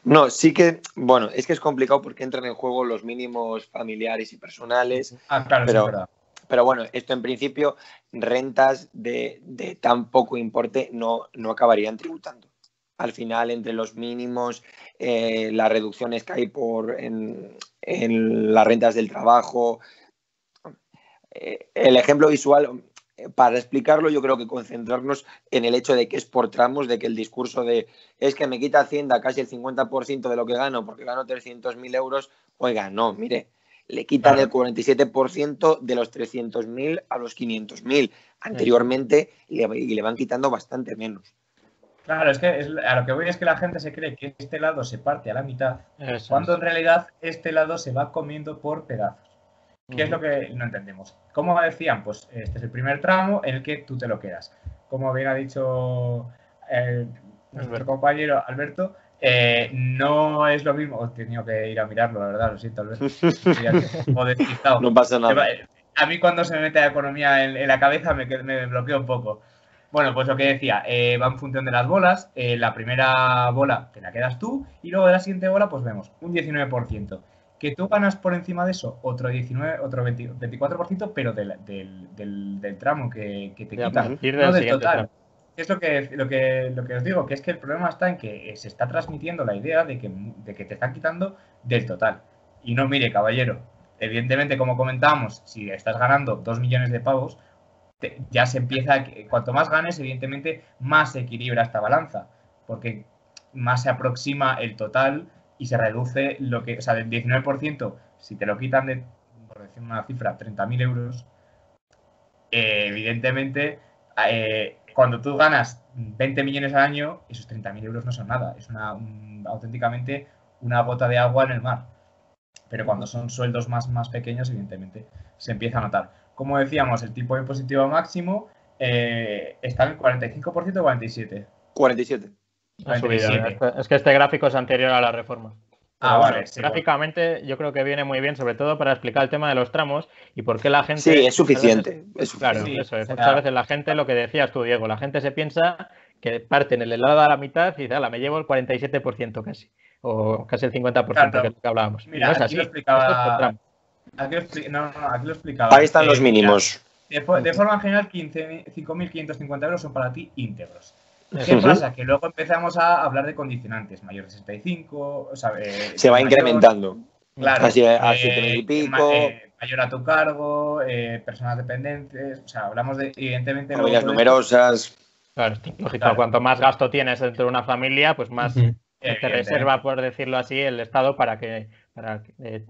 No, sí que, bueno, es que es complicado porque entran en juego los mínimos familiares y personales. Claro, pero, sí, es verdad. Pero bueno, esto en principio, rentas de tan poco importe no acabarían tributando. Al final, entre los mínimos, las reducciones que hay en las rentas del trabajo... el ejemplo visual, para explicarlo, yo creo que concentrarnos en el hecho de que es por tramos, de que el discurso de es que me quita Hacienda casi el 50% de lo que gano porque gano 300.000 euros, oiga, no, mire, le quitan el 47% de los 300.000 a los 500.000. Anteriormente le van quitando bastante menos. Claro, es que a lo que voy es que la gente se cree que este lado se parte a la mitad, cuando en realidad este lado se va comiendo por pedazos. ¿Qué es lo que no entendemos? Como decían, pues este es el primer tramo en el que tú te lo quedas. Como bien ha dicho nuestro compañero Alberto, no es lo mismo. He tenido que ir a mirarlo, la verdad, lo siento, Alberto. No pasa nada. A mí cuando se me mete la economía en la cabeza me bloqueo un poco. Bueno, pues lo que decía, va en función de las bolas. La primera bola te la quedas tú y luego de la siguiente bola pues vemos un 19%. Que tú ganas por encima de eso otro 24%, pero del tramo que te quitan, no del total. Es lo que os digo, que es que el problema está en que se está transmitiendo la idea de que te están quitando del total. Y no, mire, caballero, evidentemente, como comentábamos, si estás ganando 2 millones de pavos, ya se empieza, cuanto más ganes, evidentemente, más se equilibra esta balanza, porque más se aproxima el total y se reduce del 19%, si te lo quitan por decir una cifra, 30.000 euros, evidentemente, cuando tú ganas 20 millones al año, esos 30.000 euros no son nada, es auténticamente una gota de agua en el mar. Pero cuando son sueldos más pequeños, evidentemente, se empieza a notar. Como decíamos, el tipo impositivo máximo está en el 45% o 47%. 47%. Es que este gráfico es anterior a la reforma. Vale. Sí, gráficamente yo creo que viene muy bien, sobre todo para explicar el tema de los tramos y por qué la gente... Sí, es suficiente. Claro, sí, eso es. Muchas veces la gente, lo que decías tú, Diego, la gente se piensa que parten el helado a la mitad y dice, me llevo el 47% casi, o casi el 50%, claro, que es lo que hablábamos. Mira, no es así. Esto es por tramo. Aquí lo explicaba. Ahí están los mínimos. De forma general, 5.550 euros son para ti íntegros. ¿Qué pasa? Que luego empezamos a hablar de condicionantes, mayor de 65, se va incrementando. Claro. Así a 7.000 y pico. Mayor a tu cargo, personas dependientes, hablamos de, evidentemente... Familias numerosas. Claro, lógico. Claro. Cuanto más gasto tienes dentro de una familia, pues más te reserva, por decirlo así, el Estado para que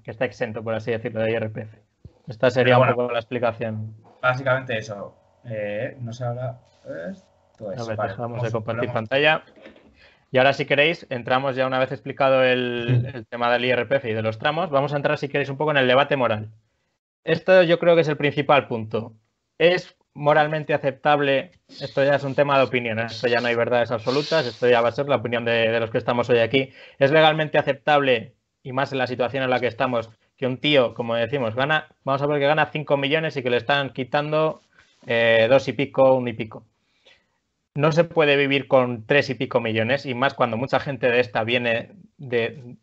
esté exento, por así decirlo, de IRPF. Esta sería un poco la explicación. Básicamente eso. No sé ahora... Dejamos de compartir pantalla. Y ahora, si queréis, entramos ya una vez explicado el tema del IRPF y de los tramos. Vamos a entrar, si queréis, un poco en el debate moral. Esto yo creo que es el principal punto. ¿Es moralmente aceptable? Esto ya es un tema de opinión, esto ya no hay verdades absolutas, esto ya va a ser la opinión de los que estamos hoy aquí. ¿Es legalmente aceptable y más en la situación en la que estamos, que un tío, como decimos, vamos a ver que gana 5 millones y que le están quitando 2 y pico, 1 y pico. No se puede vivir con 3 y pico millones, y más cuando mucha gente de esta viene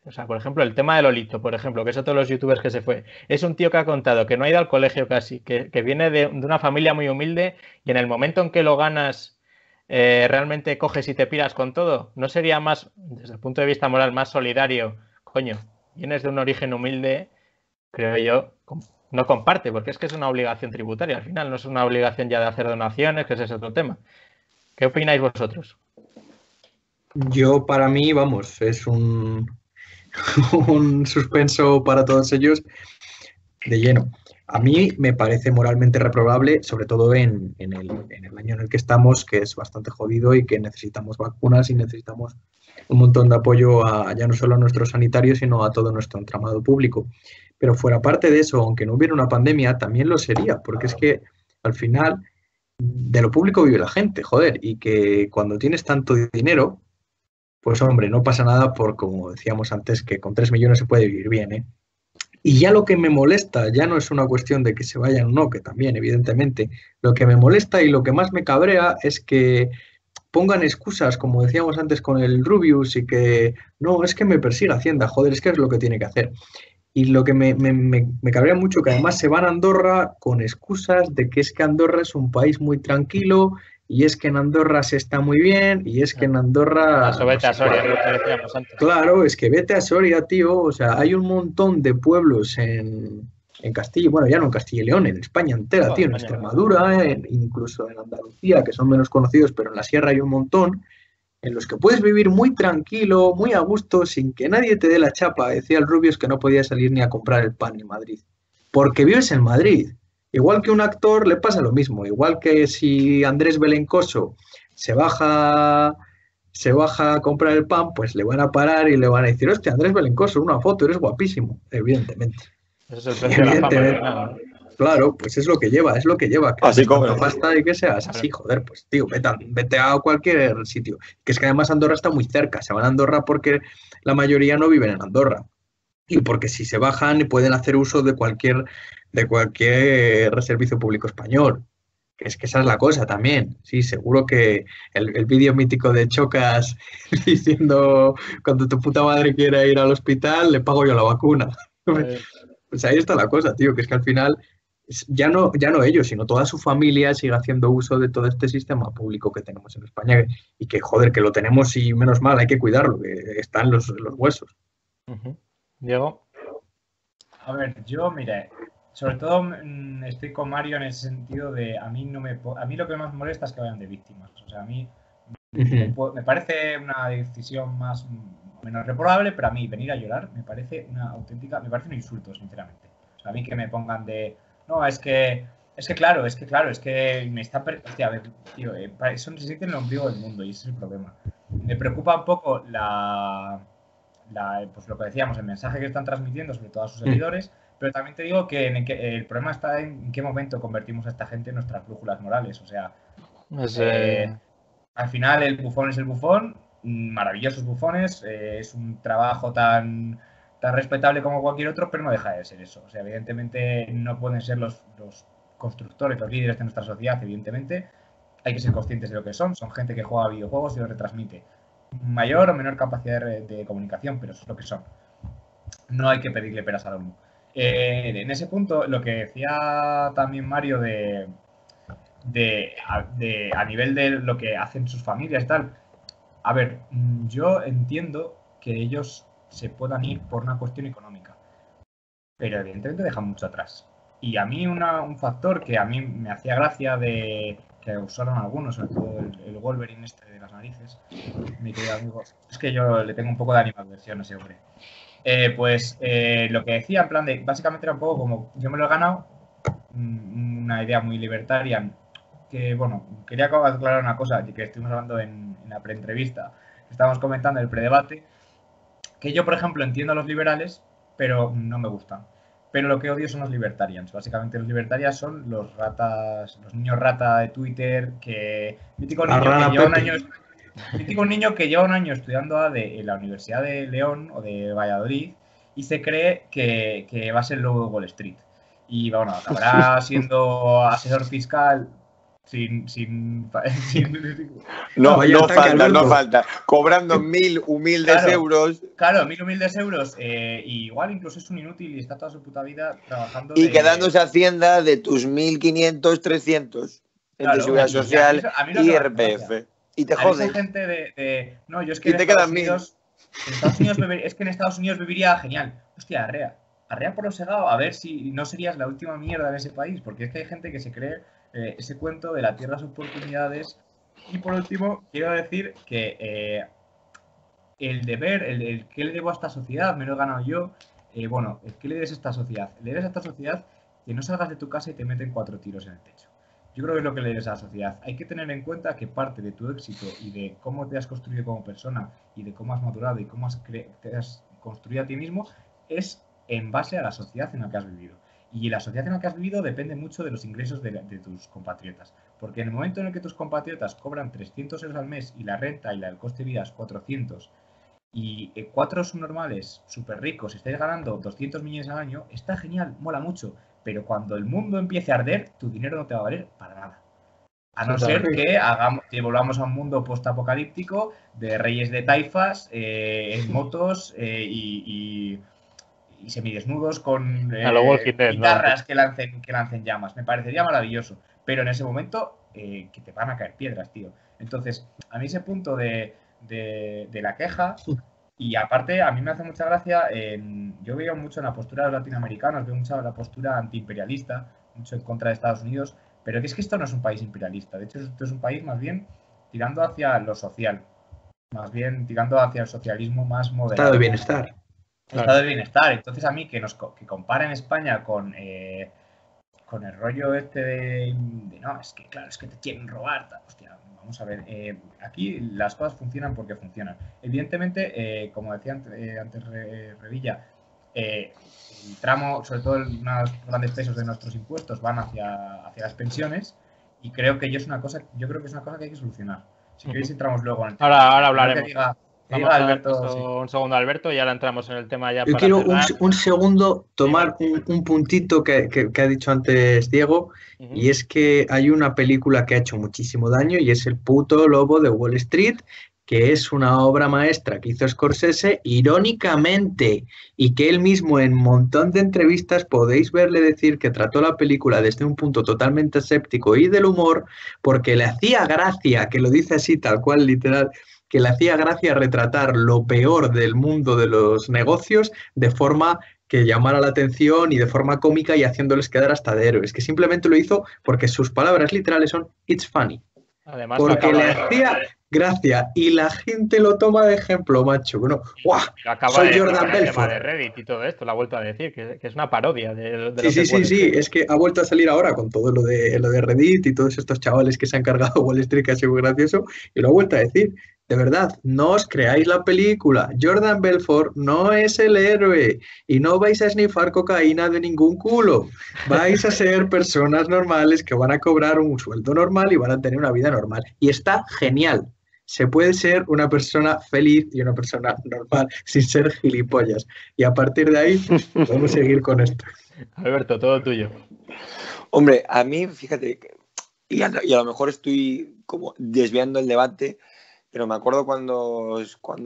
o sea, por ejemplo, el tema de Lolito, por ejemplo, que es otro de los youtubers que se fue. Es un tío que ha contado que no ha ido al colegio casi, que viene de una familia muy humilde, y en el momento en que lo ganas, realmente coges y te piras con todo. ¿No sería más, desde el punto de vista moral, más solidario? Coño, vienes de un origen humilde, creo yo, no comparte, porque es que es una obligación tributaria. Al final no es una obligación ya de hacer donaciones, que ese es otro tema. ¿Qué opináis vosotros? Yo, para mí, vamos, es un suspenso para todos ellos de lleno. A mí me parece moralmente reprobable, sobre todo en el año en el que estamos, que es bastante jodido y que necesitamos vacunas y necesitamos un montón de apoyo ya no solo a nuestros sanitarios, sino a todo nuestro entramado público. Pero fuera parte de eso, aunque no hubiera una pandemia, también lo sería, porque es que al final de lo público vive la gente, joder, y que cuando tienes tanto dinero, pues hombre, no pasa nada por, como decíamos antes, que con 3 millones se puede vivir bien, ¿eh? Y ya lo que me molesta ya no es una cuestión de que se vayan o no, que también, evidentemente. Lo que me molesta y lo que más me cabrea es que pongan excusas, como decíamos antes con el Rubius, y que no, es que me persigue Hacienda, joder, es que es lo que tiene que hacer. Y lo que me cabrea mucho, que además se van a Andorra con excusas de que es que Andorra es un país muy tranquilo, y es que en Andorra se está muy bien, y es que en Andorra... Eso, vete a Soria, lo que decíamos antes. Claro, es que vete a Soria, tío. O sea, hay un montón de pueblos en Castilla, bueno, ya no en Castilla y León, en España entera, tío, en Extremadura, incluso en Andalucía, que son menos conocidos, pero en la sierra hay un montón, en los que puedes vivir muy tranquilo, muy a gusto, sin que nadie te dé la chapa. Decía el Rubius que no podía salir ni a comprar el pan en Madrid, porque vives en Madrid. Igual que un actor le pasa lo mismo, igual que si Andrés Belencoso se baja a comprar el pan, pues le van a parar y le van a decir, hostia, Andrés Belencoso, una foto, eres guapísimo, evidentemente. Eso es el precio de la fama, ¿no? Claro, pues es lo que lleva, que así como tanta pasta y que seas así, joder, pues tío, vete a cualquier sitio. Que es que además Andorra está muy cerca, se van a Andorra porque la mayoría no viven en Andorra. Y porque si se bajan pueden hacer uso de cualquier servicio público español. Que es que esa es la cosa también. Sí, seguro que el vídeo mítico de Chocas diciendo cuando tu puta madre quiera ir al hospital, le pago yo la vacuna. Pues ahí está la cosa, tío, que es que al final ya no ellos, sino toda su familia sigue haciendo uso de todo este sistema público que tenemos en España y que, joder, que lo tenemos y menos mal, hay que cuidarlo, que están los huesos. Diego. A ver, yo, mire, sobre todo estoy con Mario en ese sentido de a mí lo que más me molesta es que vayan de víctimas. O sea, a mí me parece una decisión más o menos reprobable, pero a mí venir a llorar me parece un insulto, sinceramente. O sea, a mí que me pongan de, no, es que claro, me está, hostia, a ver, tío, eso se siente en el ombligo del mundo y ese es el problema. Me preocupa un poco pues lo que decíamos, el mensaje que están transmitiendo sobre todo a sus seguidores, pero también te digo que el problema está en qué momento convertimos a esta gente en nuestras brújulas morales. O sea, al final el bufón es el bufón, maravillosos bufones, es un trabajo tan respetable como cualquier otro, pero no deja de ser eso. O sea, evidentemente no pueden ser los constructores, los líderes de nuestra sociedad, evidentemente. Hay que ser conscientes de lo que son gente que juega videojuegos y los retransmite. Mayor o menor capacidad de comunicación, pero eso es lo que son. No hay que pedirle peras al olmo. En ese punto, lo que decía también Mario a nivel de lo que hacen sus familias y tal, a ver, yo entiendo que ellos se puedan ir por una cuestión económica, pero evidentemente dejan mucho atrás. Y a mí un factor que a mí me hacía gracia de que usaron algunos, sobre todo el Wolverine este de las narices, mi querido amigo, es que yo le tengo un poco de animadversión a ese hombre. Lo que decía, en plan de, básicamente era un poco como, yo me lo he ganado, una idea muy libertaria, que, bueno, quería aclarar una cosa, que estuvimos hablando en la preentrevista, estábamos comentando el predebate, que yo, por ejemplo, entiendo a los liberales, pero no me gustan. Pero lo que odio son los libertarians. Básicamente los libertarians son los niños rata de Twitter, que mítico niño que lleva un año estudiando en la Universidad de León o de Valladolid y se cree que va a ser el nuevo Wall Street. Y bueno, acabará siendo asesor fiscal No Vaya no ataque, falta. Cobrando 1.000 humildes Claro. euros Claro, 1.000 humildes euros. Igual incluso es un inútil y está toda su puta vida trabajando y quedándose Hacienda de tus 1.500, 300. El de Claro, seguridad y a mí social, a mí lo que me hace IRPF. gracia. Y te A esa jodes. gente no, yo es que Y en te Estados quedan 1.000. Unidos, es que en Estados Unidos viviría genial. Hostia, arrea por lo segado, a ver si no serías la última mierda en ese país, porque es que hay gente que se cree ese cuento de la tierra de oportunidades. Y por último, quiero decir que el deber, el que le debo a esta sociedad, me lo he ganado yo. Bueno, el que le debes a esta sociedad. Le debes a esta sociedad que no salgas de tu casa y te meten 4 tiros en el techo. Yo creo que es lo que le debes a la sociedad. Hay que tener en cuenta que parte de tu éxito y de cómo te has construido como persona y de cómo has madurado y cómo te has construido a ti mismo es en base a la sociedad en la que has vivido. Y la sociedad en la que has vivido depende mucho de los ingresos de tus compatriotas. Porque en el momento en el que tus compatriotas cobran 300 euros al mes y la renta y el coste de vida es 400 y 4 subnormales súper ricos estáis ganando 200 millones al año, está genial, mola mucho. Pero cuando el mundo empiece a arder, tu dinero no te va a valer para nada. A no ser que volvamos a un mundo post-apocalíptico de reyes de taifas, en motos y semidesnudos con guitarras ¿no? que lancen llamas. Me parecería maravilloso. Pero en ese momento que te van a caer piedras, tío. Entonces, a mí ese punto de la queja, y aparte a mí me hace mucha gracia, yo veo mucho en la postura de los latinoamericanos, veo mucho en la postura antiimperialista, mucho en contra de Estados Unidos, pero es que esto no es un país imperialista, de hecho esto es un país más bien tirando hacia lo social, más bien tirando hacia el socialismo más moderado. Estado de bienestar. Estado de bienestar. Entonces a mí que comparen España con el rollo este de no, es que claro, es que te quieren robar, hostia, vamos a ver, aquí las cosas funcionan porque funcionan. Evidentemente, como decía antes Revilla, el tramo, sobre todo unos grandes pesos de nuestros impuestos van hacia las pensiones, y creo que es una cosa que hay que solucionar. Si queréis entramos luego en el tema. Ahora hablaremos. Vamos a Alberto, un segundo, Alberto, y ahora entramos en el tema ya. Yo quiero un segundo tomar un puntito que ha dicho antes Diego, y es que hay una película que ha hecho muchísimo daño y es El puto lobo de Wall Street, que es una obra maestra que hizo Scorsese irónicamente, y que él mismo en un montón de entrevistas podéis verle decir que trató la película desde un punto totalmente escéptico y del humor, porque le hacía gracia, que lo dice así tal cual literal, que le hacía gracia retratar lo peor del mundo de los negocios de forma que llamara la atención y de forma cómica y haciéndoles quedar hasta de héroes, que simplemente lo hizo porque sus palabras literales son "it's funny". Además, porque le hacía gracia y la gente lo toma de ejemplo, macho. Bueno, ¡guau! Soy Jordan Belfort. El tema de Reddit y todo esto, lo ha vuelto a decir, que es una parodia de Sí, es que ha vuelto a salir ahora con todo lo de Reddit y todos estos chavales que se han cargado Wall Street, que ha sido muy gracioso, y lo ha vuelto a decir. De verdad, no os creáis la película. Jordan Belfort no es el héroe y no vais a snifar cocaína de ningún culo. Vais a ser personas normales que van a cobrar un sueldo normal y van a tener una vida normal. Y está genial. Se puede ser una persona feliz y una persona normal sin ser gilipollas. Y a partir de ahí podemos seguir con esto. Alberto, todo tuyo. Hombre, a mí, fíjate, y a lo mejor estoy como desviando el debate, pero me acuerdo cuando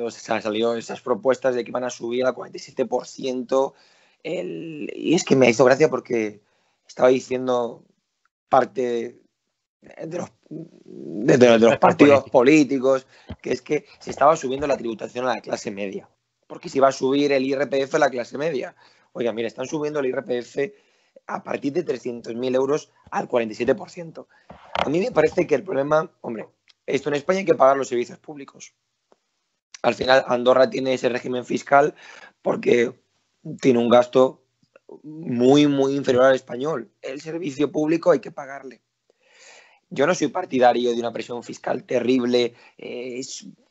salió esas propuestas de que iban a subir al 47%, y es que me hizo gracia porque estaba diciendo parte de los partidos políticos, que es que se estaba subiendo la tributación a la clase media, porque se iba a subir el IRPF a la clase media. Oiga, mira, están subiendo el IRPF a partir de 300.000 euros al 47%. A mí me parece que el problema, hombre, esto en España hay que pagar los servicios públicos. Al final, Andorra tiene ese régimen fiscal porque tiene un gasto muy, muy inferior al español. El servicio público hay que pagarle. Yo no soy partidario de una presión fiscal terrible.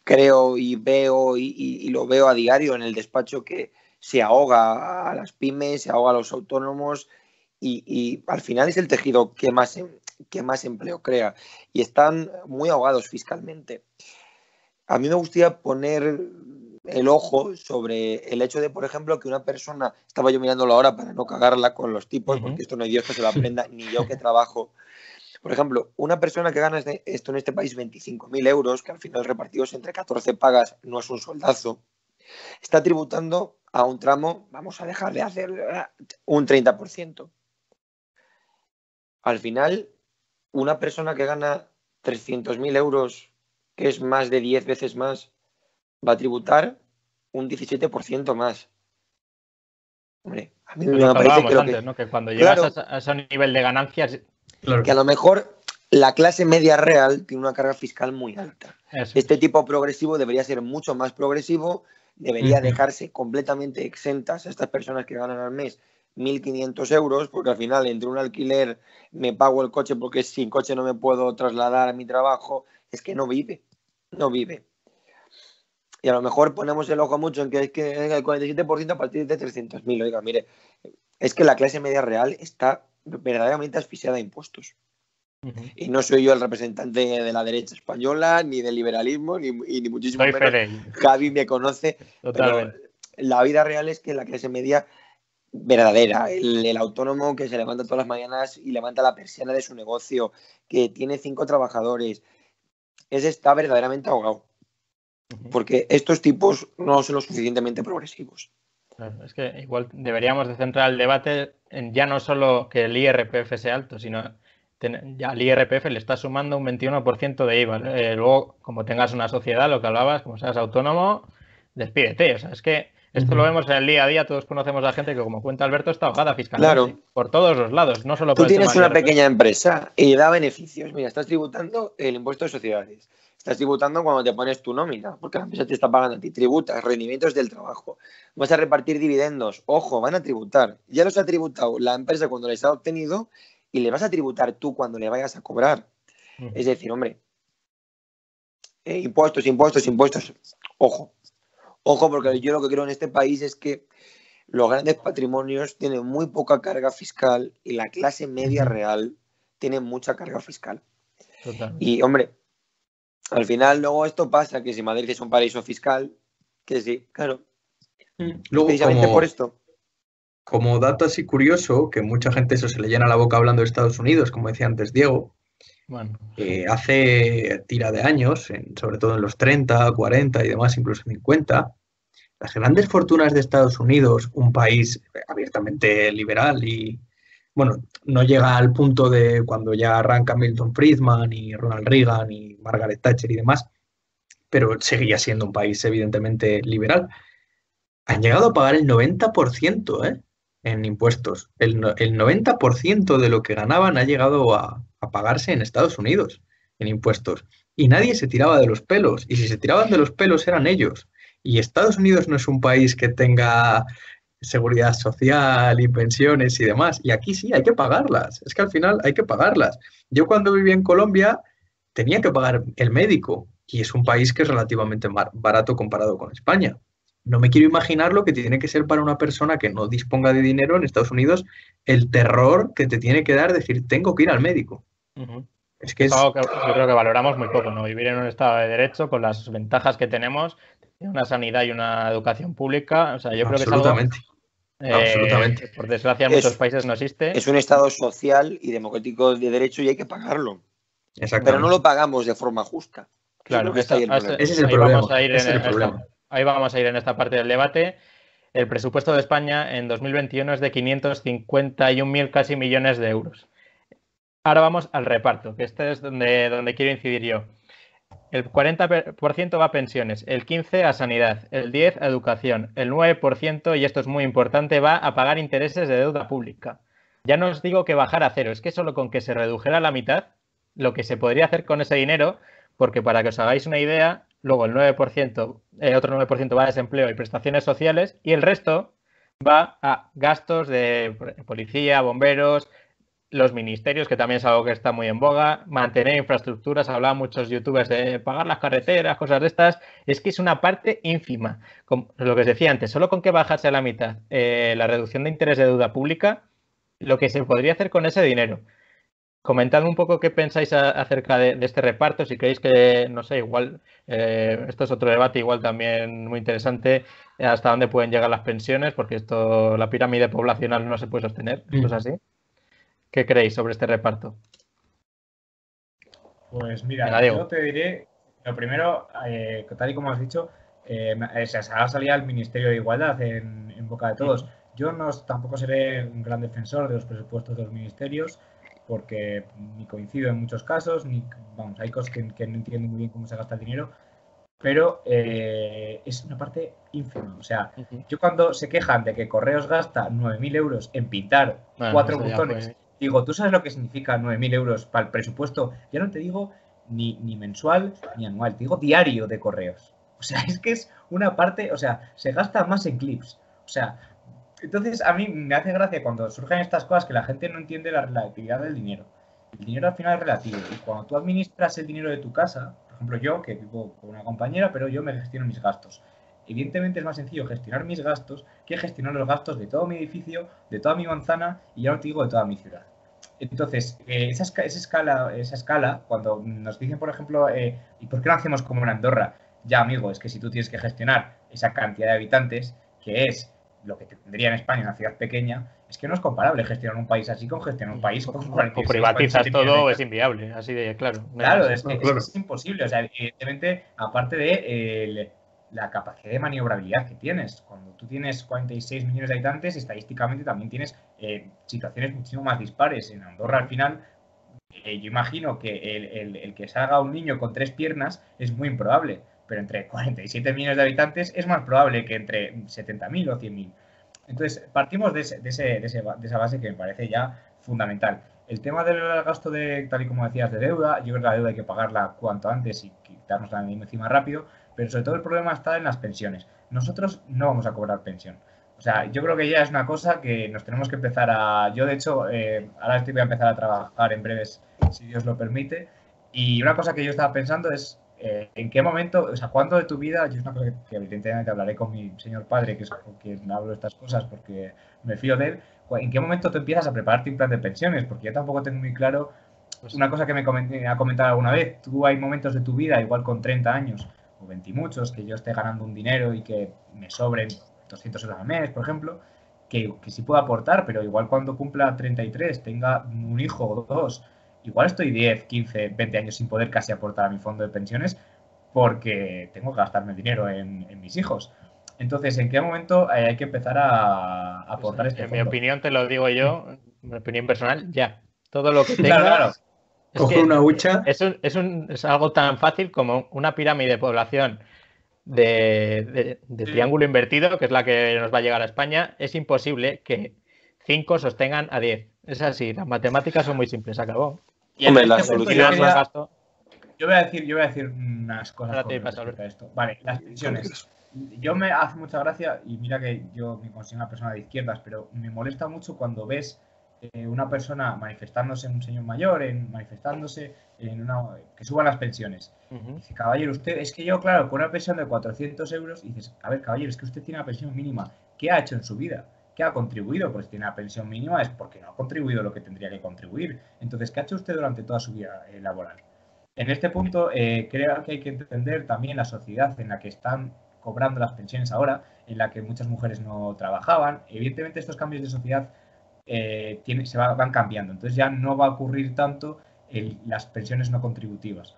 Creo y veo y lo veo a diario en el despacho que se ahoga a las pymes, se ahoga a los autónomos y al final es el tejido que más empleo crea y están muy ahogados fiscalmente. A mí me gustaría poner el ojo sobre el hecho de, por ejemplo, que una persona, estaba yo mirándolo ahora para no cagarla con los tipos, porque esto no hay Dios que se lo aprenda, ni yo que trabajo. Por ejemplo, una persona que gana esto en este país 25.000 euros, que al final repartidos entre 14 pagas no es un soldazo, está tributando a un tramo, vamos a dejar de hacer un 30%. Al final, una persona que gana 300.000 euros, que es más de 10 veces más, va a tributar un 17% más. Hombre, a mí me parece que, antes, ¿no? Que cuando llegas a ese nivel de ganancias... Claro. Que a lo mejor la clase media real tiene una carga fiscal muy alta. Este tipo progresivo debería ser mucho más progresivo, debería dejarse completamente exentas a estas personas que ganan al mes 1.500 euros, porque al final entre un alquiler me pago el coche porque sin coche no me puedo trasladar a mi trabajo, es que no vive. Y a lo mejor ponemos el ojo mucho en que es que el 47% a partir de 300.000. Oiga, mire, es que la clase media real está verdaderamente asfixiada a impuestos. Y no soy yo el representante de la derecha española, ni del liberalismo, ni muchísimo menos. Javi me conoce. Totalmente. Pero la vida real es que la clase media verdadera, el autónomo que se levanta todas las mañanas y levanta la persiana de su negocio, que tiene 5 trabajadores, ese está verdaderamente ahogado. Porque estos tipos no son lo suficientemente progresivos. Claro, es que igual deberíamos de centrar el debate en ya no solo que el IRPF sea alto, sino ya al IRPF le está sumando un 21% de IVA. Luego, como tengas una sociedad, lo que hablabas, como seas autónomo, despídete. O sea, es que esto lo vemos en el día a día, todos conocemos a gente que, como cuenta Alberto, está ahogada fiscalmente. Claro. Por todos los lados, no solo por el tema. Tú tienes una pequeña empresa y da beneficios. Mira, estás tributando el impuesto de sociedades. Estás tributando cuando te pones tu nómina, porque la empresa te está pagando a ti. Tributas, rendimientos del trabajo. Vas a repartir dividendos. Ojo, van a tributar. Ya los ha tributado la empresa cuando les ha obtenido y le vas a tributar tú cuando le vayas a cobrar. Es decir, hombre, impuestos. Ojo, porque yo lo que creo en este país es que los grandes patrimonios tienen muy poca carga fiscal y la clase media real tiene mucha carga fiscal. Totalmente. Y, hombre, al final luego esto pasa, que si Madrid es un paraíso fiscal, que sí, claro. Luego, precisamente por esto. Como dato así curioso, que mucha gente eso se le llena la boca hablando de Estados Unidos, como decía antes Diego, hace tira de años, sobre todo en los 30, 40 y demás, incluso 50, las grandes fortunas de Estados Unidos, un país abiertamente liberal y, bueno, no llega al punto de cuando ya arranca Milton Friedman y Ronald Reagan y Margaret Thatcher y demás, pero seguía siendo un país evidentemente liberal. Han llegado a pagar el 90%, en impuestos. El 90% de lo que ganaban ha llegado a pagarse en Estados Unidos en impuestos. Y nadie se tiraba de los pelos. Y si se tiraban de los pelos eran ellos. Y Estados Unidos no es un país que tenga seguridad social y pensiones y demás. Y aquí sí, hay que pagarlas. Es que al final hay que pagarlas. Yo cuando vivía en Colombia tenía que pagar el médico. Y es un país que es relativamente barato comparado con España. No me quiero imaginar lo que tiene que ser para una persona que no disponga de dinero en Estados Unidos, el terror que te tiene que dar decir, tengo que ir al médico. Es que es algo que yo creo que valoramos muy poco, ¿no? Vivir en un estado de derecho con las ventajas que tenemos, una sanidad y una educación pública, o sea, yo creo que es algo... Absolutamente. Por desgracia en muchos países no existe. Es un estado social y democrático de derecho y hay que pagarlo. Pero no lo pagamos de forma justa. Claro, ese es el problema. Ahí vamos a ir en esta parte del debate. El presupuesto de España en 2021 es de 551.000 casi millones de euros. Ahora vamos al reparto, que este es donde quiero incidir yo. El 40% va a pensiones, el 15% a sanidad, el 10% a educación, el 9%, y esto es muy importante, va a pagar intereses de deuda pública. Ya no os digo que bajar a cero, es que solo con que se redujera a la mitad, lo que se podría hacer con ese dinero, porque para que os hagáis una idea, luego el 9%, otro 9% va a desempleo y prestaciones sociales, y el resto va a gastos de policía, bomberos, los ministerios, que también es algo que está muy en boga, mantener infraestructuras, hablaban muchos youtubers de pagar las carreteras, cosas de estas, es que es una parte ínfima. Como lo que os decía antes, solo con que bajarse a la mitad la reducción de interés de deuda pública, lo que se podría hacer con ese dinero. Comentad un poco qué pensáis acerca de este reparto, si creéis que, no sé, igual, esto es otro debate igual también muy interesante, hasta dónde pueden llegar las pensiones, porque esto, la pirámide poblacional no se puede sostener, ¿esto es así? ¿Qué creéis sobre este reparto? Pues mira, Venga, Diego. yo te diré, lo primero, tal y como has dicho, se ha salido el Ministerio de Igualdad en boca de todos. Yo tampoco seré un gran defensor de los presupuestos de los ministerios, porque ni coincido en muchos casos, ni vamos, hay cosas que no entiendo muy bien cómo se gasta el dinero, pero es una parte ínfima. O sea, yo cuando se quejan de que Correos gasta 9.000 euros en pintar 4 buzones, digo, ¿tú sabes lo que significa 9.000 euros para el presupuesto? Ya no te digo ni mensual ni anual, te digo diario de Correos. O sea, es que es una parte, o sea, se gasta más en clips. O sea, entonces a mí me hace gracia cuando surgen estas cosas que la gente no entiende la relatividad del dinero. El dinero al final es relativo y cuando tú administras el dinero de tu casa, por ejemplo yo, que vivo con una compañera, pero yo me gestiono mis gastos. Evidentemente es más sencillo gestionar mis gastos que gestionar los gastos de todo mi edificio, de toda mi manzana y ya no te digo de toda mi ciudad. Entonces, esa escala, cuando nos dicen, por ejemplo, ¿y por qué no hacemos como en Andorra? Ya, amigo, es que si tú tienes que gestionar esa cantidad de habitantes, que es lo que tendría en España una ciudad pequeña, es que no es comparable gestionar un país así con gestionar un país con 46. O privatizas todo, es inviable, así de claro. Claro, es imposible. O sea, evidentemente, aparte de la capacidad de maniobrabilidad que tienes, cuando tú tienes 46 millones de habitantes, estadísticamente también tienes situaciones muchísimo más dispares. En Andorra, al final, yo imagino que el que salga un niño con 3 piernas es muy improbable, pero entre 47 millones de habitantes es más probable que entre 70.000 o 100.000. Entonces, partimos de esa base que me parece ya fundamental. El tema del gasto tal y como decías, de deuda, yo creo que la deuda hay que pagarla cuanto antes y quitarnos la encima rápido, pero sobre todo el problema está en las pensiones. Nosotros no vamos a cobrar pensión. O sea, yo creo que ya es una cosa que nos tenemos que empezar a... Yo, de hecho, ahora voy a empezar a trabajar en breves, si Dios lo permite, y una cosa que yo estaba pensando es en qué momento, o sea, cuándo de tu vida, yo es una cosa que evidentemente hablaré con mi señor padre, que es con quien hablo de estas cosas porque me fío de él, ¿en qué momento tú empiezas a prepararte un plan de pensiones? Porque yo tampoco tengo muy claro, una cosa que me ha comentado alguna vez, tú hay momentos de tu vida, igual con 30 años o 20 y muchos, que yo esté ganando un dinero y que me sobren 200 euros al mes, por ejemplo, que sí puedo aportar, pero igual cuando cumpla 33, tenga un hijo o dos, igual estoy 10, 15, 20 años sin poder casi aportar a mi fondo de pensiones porque tengo que gastarme el dinero en mis hijos. Entonces, ¿en qué momento hay que empezar a aportar este fondo? En mi opinión, te lo digo yo, mi opinión personal, ya. Todo lo que tenga... Claro. Coge una hucha. Es algo tan fácil como una pirámide de población de triángulo invertido, que es la que nos va a llegar a España. Es imposible que 5 sostengan a 10. Es así, las matemáticas son muy simples, acabó. Y hombre, la solución es gasto. Yo voy a decir unas cosas con respecto a esto. Vale, las pensiones. Yo me hace mucha gracia, y mira que yo me considero una persona de izquierdas, pero me molesta mucho cuando ves una persona manifestándose, un señor mayor, manifestándose que suban las pensiones. Dice, caballero, usted, es que yo, claro, con una pensión de 400 euros, dices, a ver, caballero, es que usted tiene una pensión mínima. ¿Qué ha hecho en su vida? ¿Qué ha contribuido? Pues si tiene una pensión mínima es porque no ha contribuido lo que tendría que contribuir. Entonces, ¿qué ha hecho usted durante toda su vida laboral? En este punto, creo que hay que entender también la sociedad en la que están cobrando las pensiones ahora, en la que muchas mujeres no trabajaban. Evidentemente, estos cambios de sociedad van cambiando. Entonces ya no va a ocurrir tanto las pensiones no contributivas.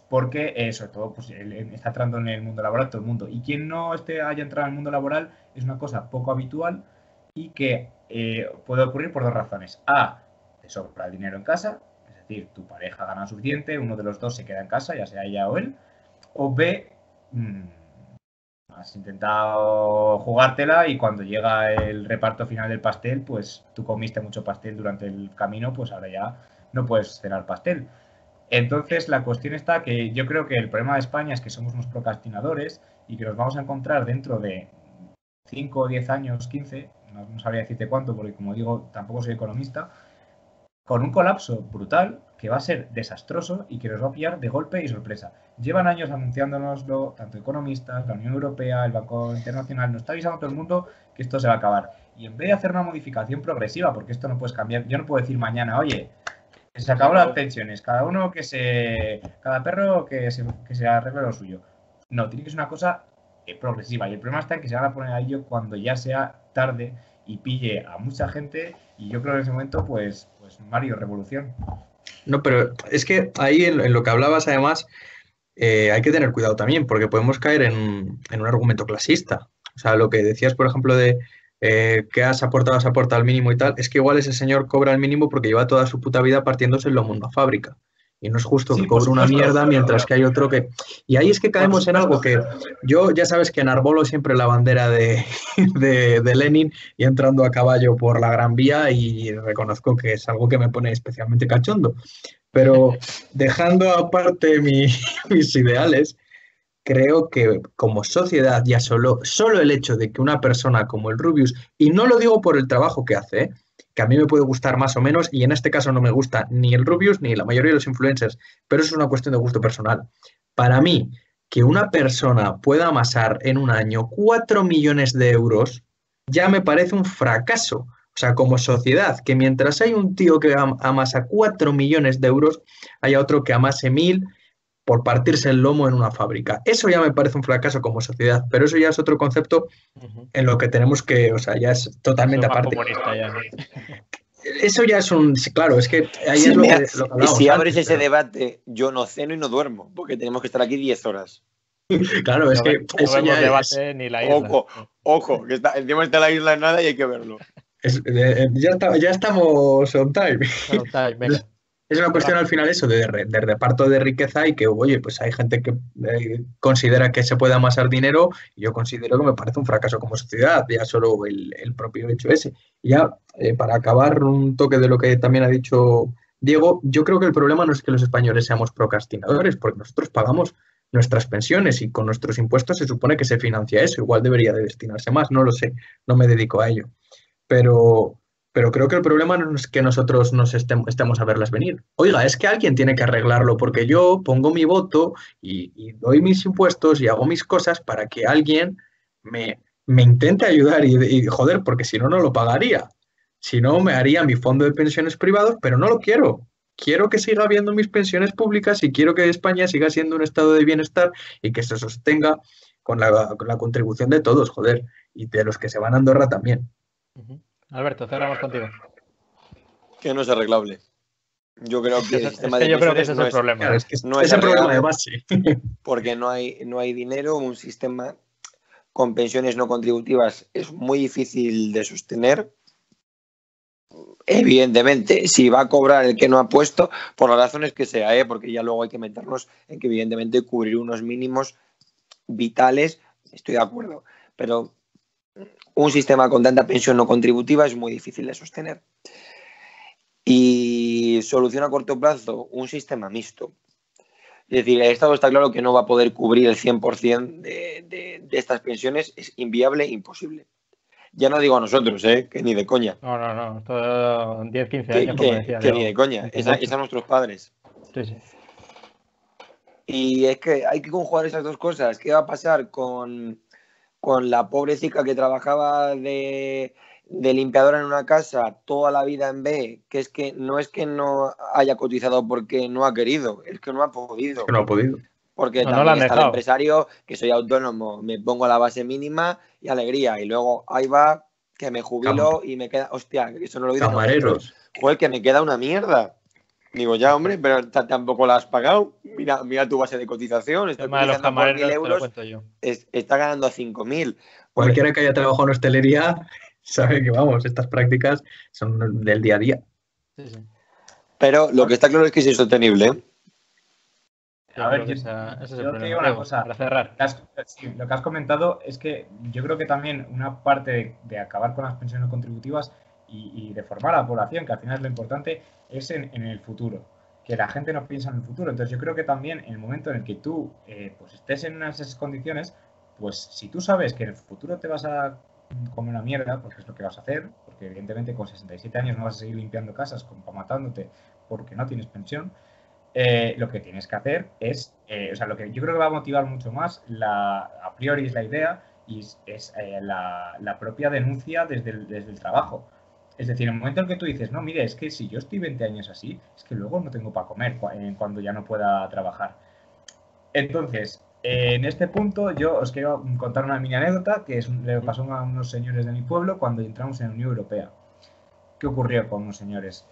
Porque, sobre todo, pues, está entrando en el mundo laboral todo el mundo. Y quien no haya entrado en el mundo laboral es una cosa poco habitual y que puede ocurrir por dos razones. A, te sobra el dinero en casa, es decir, tu pareja gana suficiente, uno de los dos se queda en casa, ya sea ella o él. O B, has intentado jugártela y cuando llega el reparto final del pastel, pues tú comiste mucho pastel durante el camino, pues ahora ya no puedes cenar pastel. Entonces la cuestión está que yo creo que el problema de España es que somos unos procrastinadores y que nos vamos a encontrar dentro de 5 o 10 años, 15, no sabría decirte cuánto porque como digo tampoco soy economista, con un colapso brutal que va a ser desastroso y que nos va a pillar de golpe y sorpresa. Llevan años anunciándonoslo, tanto economistas, la Unión Europea, el Banco Internacional, nos está avisando todo el mundo que esto se va a acabar. Y en vez de hacer una modificación progresiva, porque esto no puedes cambiar, yo no puedo decir mañana, oye, Se acabó las pensiones, cada perro que se arregle lo suyo. No, tiene que ser una cosa progresiva. Y el problema está en que se van a poner a ello cuando ya sea tarde y pille a mucha gente. Y yo creo que en ese momento, pues Mario, revolución. No, pero es que ahí en lo que hablabas, además, hay que tener cuidado también, porque podemos caer en un argumento clasista. O sea, lo que decías, por ejemplo, de que has aportado al mínimo y tal, es que igual ese señor cobra el mínimo porque lleva toda su puta vida partiéndose el lomo en una fábrica. Y no es justo que cobre una mierda mientras que hay otro que... Y ahí es que caemos en algo que yo, ya sabes que enarbolo siempre la bandera de Lenin y entrando a caballo por la Gran Vía y reconozco que es algo que me pone especialmente cachondo. Pero dejando aparte mis ideales, creo que como sociedad ya solo el hecho de que una persona como el Rubius, y no lo digo por el trabajo que hace, que a mí me puede gustar más o menos, y en este caso no me gusta ni el Rubius ni la mayoría de los influencers, pero eso es una cuestión de gusto personal. Para mí, que una persona pueda amasar en un año 4 millones de euros, ya me parece un fracaso. O sea, como sociedad, que mientras hay un tío que amasa 4 millones de euros, haya otro que amase 1.000 por partirse el lomo en una fábrica. Eso ya me parece un fracaso como sociedad, pero eso ya es otro concepto en lo que tenemos que, o sea, ya es totalmente aparte. Ya. Eso ya es un... Claro, es que ahí Sí, es lo que hablábamos si abres antes, ese debate, yo no ceno y no duermo, porque tenemos que estar aquí 10 horas. Claro, es que eso ya debate ni la isla. Ojo, que encima está la isla en nada y hay que verlo. Ya estamos on time. Venga. Es una cuestión al final eso de reparto de riqueza y que, oye, pues hay gente que considera que se puede amasar dinero y yo considero que me parece un fracaso como sociedad, ya solo el propio hecho ese. Y ya, para acabar un toque de lo que también ha dicho Diego, yo creo que el problema no es que los españoles seamos procrastinadores, porque nosotros pagamos nuestras pensiones y con nuestros impuestos se supone que se financia eso, igual debería de destinarse más, no lo sé, no me dedico a ello. Pero creo que el problema no es que nosotros nos estemos a verlas venir. Oiga, es que alguien tiene que arreglarlo porque yo pongo mi voto y doy mis impuestos y hago mis cosas para que alguien me intente ayudar y joder, porque si no, no lo pagaría. Si no, me haría mi fondo de pensiones privados, pero no lo quiero. Quiero que siga habiendo mis pensiones públicas y quiero que España siga siendo un estado de bienestar y que se sostenga con la contribución de todos, joder, y de los que se van a Andorra también. Alberto, cerramos contigo. Que no es arreglable. Yo creo que el sistema de pensiones no es el problema. Claro, es que no es el problema de base. Porque no hay dinero, un sistema con pensiones no contributivas es muy difícil de sostener. Evidentemente, si va a cobrar el que no ha puesto, por las razones que sea, porque ya luego hay que meternos en que evidentemente cubrir unos mínimos vitales, estoy de acuerdo, pero un sistema con tanta pensión no contributiva es muy difícil de sostener. Y solución a corto plazo, un sistema mixto. Es decir, el Estado está claro que no va a poder cubrir el 100% de estas pensiones, es inviable e imposible. Ya no digo a nosotros, que ni de coña. No, todo 10, 15 años, como decía. Que ni de coña, es a nuestros padres. Sí. Y es que hay que conjugar esas dos cosas. ¿Qué va a pasar con la pobrecita que trabajaba de limpiadora en una casa toda la vida en B, que es que no haya cotizado porque no ha querido, es que no ha podido. Es que no ha podido. Porque también está el empresario, que soy autónomo, me pongo a la base mínima y alegría. Y luego ahí va, que me jubilo y me queda... Hostia, eso no lo digo. Camareros. Joder, que me queda una mierda. Digo, ya, hombre, pero tampoco la has pagado. Mira tu base de cotización. Estoy cotizando por 1.000 euros. Está ganando a 5.000. Cualquiera que haya trabajado en hostelería sabe que, vamos, estas prácticas son del día a día. Sí. Pero lo que está claro es que es insostenible. A ver, yo te digo una cosa. Para cerrar. Lo que has comentado es que yo creo que también una parte de acabar con las pensiones contributivas y de formar a la población, que al final es lo importante, es en el futuro. Que la gente no piensa en el futuro. Entonces yo creo que también en el momento en el que tú pues estés en esas condiciones, pues si tú sabes que en el futuro te vas a comer una mierda, porque es lo que vas a hacer, porque evidentemente con 67 años no vas a seguir limpiando casas, matándote porque no tienes pensión. Lo que tienes que hacer es, lo que yo creo que va a motivar mucho más, a priori es la idea, y es la propia denuncia desde el trabajo. Es decir, en el momento en que tú dices, no, mire, es que si yo estoy 20 años así, es que luego no tengo para comer cuando ya no pueda trabajar. Entonces, en este punto yo os quiero contar una mini anécdota que le pasó a unos señores de mi pueblo cuando entramos en la Unión Europea. ¿Qué ocurrió con unos señores?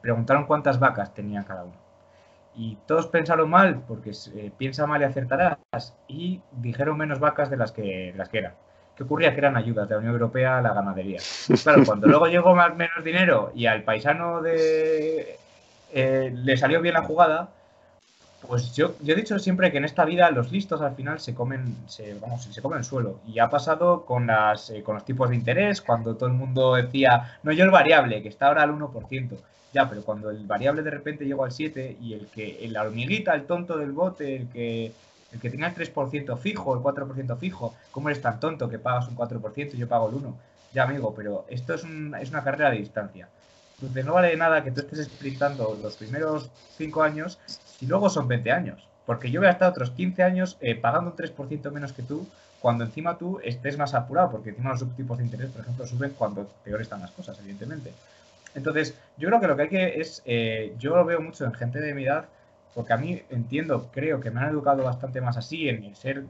Preguntaron cuántas vacas tenían cada uno. Y todos pensaron mal, porque piensa mal y acertarás, y dijeron menos vacas de las que eran. ¿Qué ocurría? Que eran ayudas de la Unión Europea a la ganadería. Claro, cuando luego llegó menos dinero y al paisano le salió bien la jugada, pues yo he dicho siempre que en esta vida los listos al final se comen el suelo. Y ha pasado con los tipos de interés, cuando todo el mundo decía, no, yo el variable, que está ahora al 1%. Ya, pero cuando el variable de repente llegó al 7% y la hormiguita, el tonto del bote, el que tenga el 3% fijo, el 4% fijo, ¿cómo eres tan tonto que pagas un 4% y yo pago el 1%? Ya, amigo, pero esto es una carrera de distancia. Entonces no vale de nada que tú estés sprintando los primeros 5 años y luego son 20 años. Porque yo voy a estar otros 15 años pagando un 3% menos que tú, cuando encima tú estés más apurado, porque encima los subtipos de interés, por ejemplo, suben cuando peor están las cosas, evidentemente. Entonces, yo creo que lo que hay que es, yo lo veo mucho en gente de mi edad, porque a mí creo que me han educado bastante más así, en el ser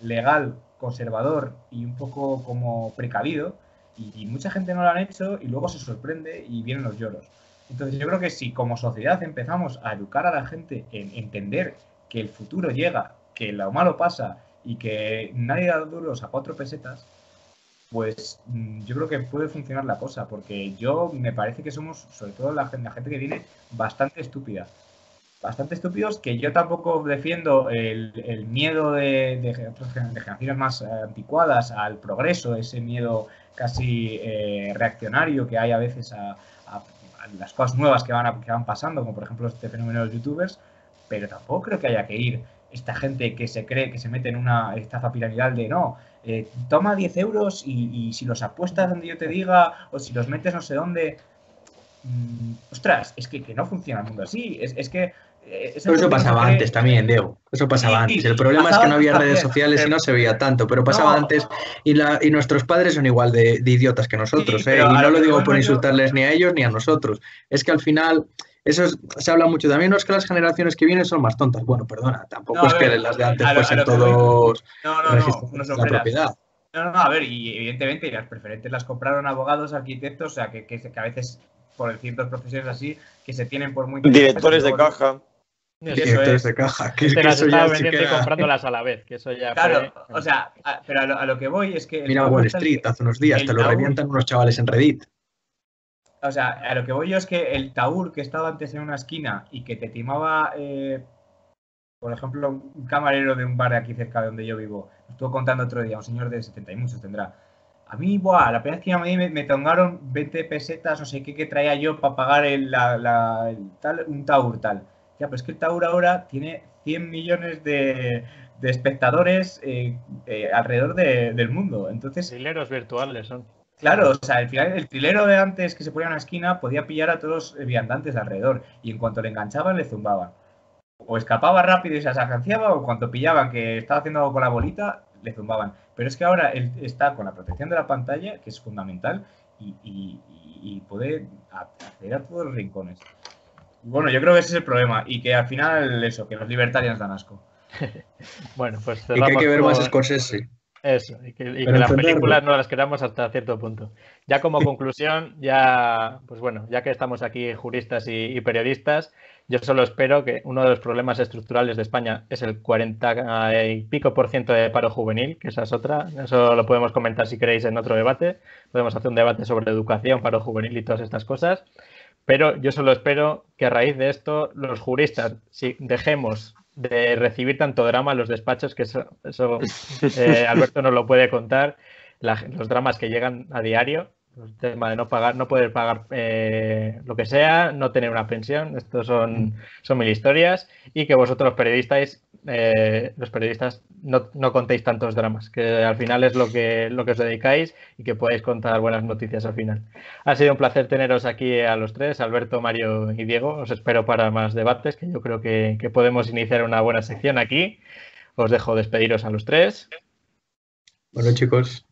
legal, conservador y un poco como precavido, y mucha gente no lo han hecho y luego se sorprende y vienen los lloros. Entonces yo creo que si como sociedad empezamos a educar a la gente en entender que el futuro llega, que lo malo pasa y que nadie da duros a 4 pesetas, pues yo creo que puede funcionar la cosa, porque me parece que somos, sobre todo la gente que viene, bastante estúpida. Bastante estúpidos, que yo tampoco defiendo el miedo de generaciones más anticuadas al progreso, ese miedo casi reaccionario que hay a veces a las cosas nuevas que van pasando, como por ejemplo este fenómeno de los youtubers, pero tampoco creo que haya que ir esta gente que se cree que se mete en una estafa piramidal de no, toma 10 euros y si los apuestas donde yo te diga o si los metes no sé dónde, ostras, es que no funciona el mundo así, es que pero eso pasaba antes también, Diego. Eso pasaba antes. El problema es que no había redes sociales y no se veía tanto, pero pasaba antes y nuestros padres son igual de idiotas que nosotros. Y no lo digo por insultarles ni a ellos ni a nosotros. Es que al final, se habla mucho también, no es que las generaciones que vienen son más tontas. Bueno, perdona, tampoco es que las de antes fuesen todos no la propiedad. No, a ver, y evidentemente las preferentes las compraron abogados, arquitectos, o sea, que a veces por ciertas profesiones así, que se tienen por muy... Directores de caja. Directores de caja. Que te las estaba vendiendo y comprándolas a la vez, que eso ya claro, o sea, pero a lo que voy es que... Mira Wall Street, hace unos días, te lo revientan unos chavales en Reddit. O sea, a lo que voy yo es que el taur que estaba antes en una esquina y que te timaba, por ejemplo, un camarero de un bar de aquí cerca de donde yo vivo, me estuvo contando otro día, un señor de 70 y muchos tendrá. A mí, la primera vez que a mí me tongaron 20 pesetas, no sé qué traía yo para pagar un taur tal. Ya, pero es que el taur ahora tiene 100 millones de espectadores alrededor del mundo. Entonces, trileros virtuales son. Claro, o sea, al final el trilero de antes que se ponía en una esquina podía pillar a todos los viandantes de alrededor y en cuanto le enganchaban le zumbaban. O escapaba rápido y se asanciaba o cuando pillaban que estaba haciendo algo con la bolita le zumbaban. Pero es que ahora él está con la protección de la pantalla, que es fundamental, y puede acceder a todos los rincones. Bueno, yo creo que ese es el problema y que al final que los libertarios dan asco. Bueno, pues y que hay que ver más Scorsese. Eso, y que las películas no las queramos hasta cierto punto. Ya como conclusión, pues bueno, ya que estamos aquí juristas y periodistas, yo solo espero que uno de los problemas estructurales de España es el 40 y pico % de paro juvenil, que esa es otra. Eso lo podemos comentar si queréis en otro debate. Podemos hacer un debate sobre educación, paro juvenil y todas estas cosas. Pero yo solo espero que a raíz de esto los juristas, si dejemos de recibir tanto drama en los despachos, que eso Alberto nos lo puede contar, los dramas que llegan a diario, el tema de no poder pagar lo que sea, no tener una pensión, estos son mil historias, y que vosotros los periodistas no contéis tantos dramas, que al final es lo que os dedicáis y que podáis contar buenas noticias al final. Ha sido un placer teneros aquí a los tres, Alberto, Mario y Diego. Os espero para más debates, que yo creo que podemos iniciar una buena sección aquí. Os dejo despediros a los tres. Bueno, chicos,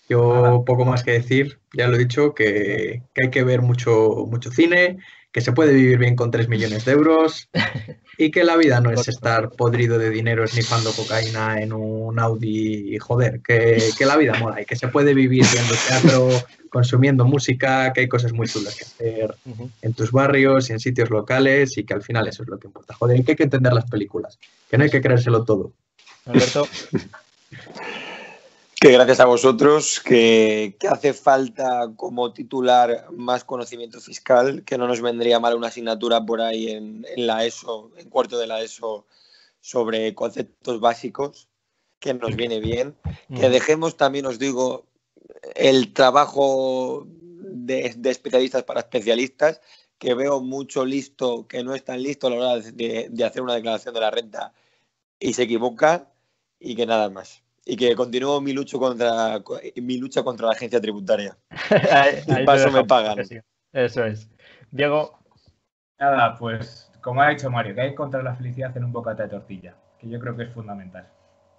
Yo poco más que decir, ya lo he dicho, que hay que ver mucho cine, que se puede vivir bien con 3 millones de euros y que la vida no es estar podrido de dinero snifando cocaína en un Audi y joder, que la vida mola y que se puede vivir viendo teatro, consumiendo música, que hay cosas muy chulas que hacer en tus barrios y en sitios locales y que al final eso es lo que importa. Joder, y que hay que entender las películas, que no hay que creérselo todo. Alberto. Que gracias a vosotros, que hace falta como titular más conocimiento fiscal, que no nos vendría mal una asignatura por ahí en la ESO, en cuarto de la ESO, sobre conceptos básicos, que nos viene bien. Que dejemos también, os digo, el trabajo de especialistas para especialistas, que veo mucho listo que no es tan listo a la hora de hacer una declaración de la renta y se equivoca, y que nada más. Y que continúo mi lucha contra la agencia tributaria. Y paso me pagan. Sí. Eso es. Diego. Nada, pues como ha dicho Mario, que hay que encontrar la felicidad en un bocata de tortilla, que yo creo que es fundamental.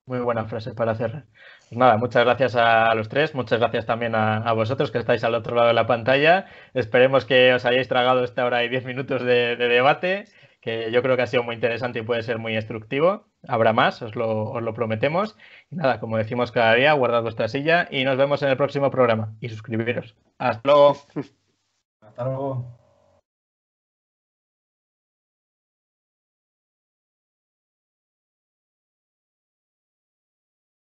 Muy buena frase para cerrar. Pues nada, muchas gracias a los tres, muchas gracias también a vosotros que estáis al otro lado de la pantalla. Esperemos que os hayáis tragado esta hora y 10 minutos de debate, que yo creo que ha sido muy interesante y puede ser muy instructivo. Habrá más, os lo prometemos. Y nada, como decimos cada día, guardad vuestra silla y nos vemos en el próximo programa. Y suscribiros. Hasta luego. Hasta luego.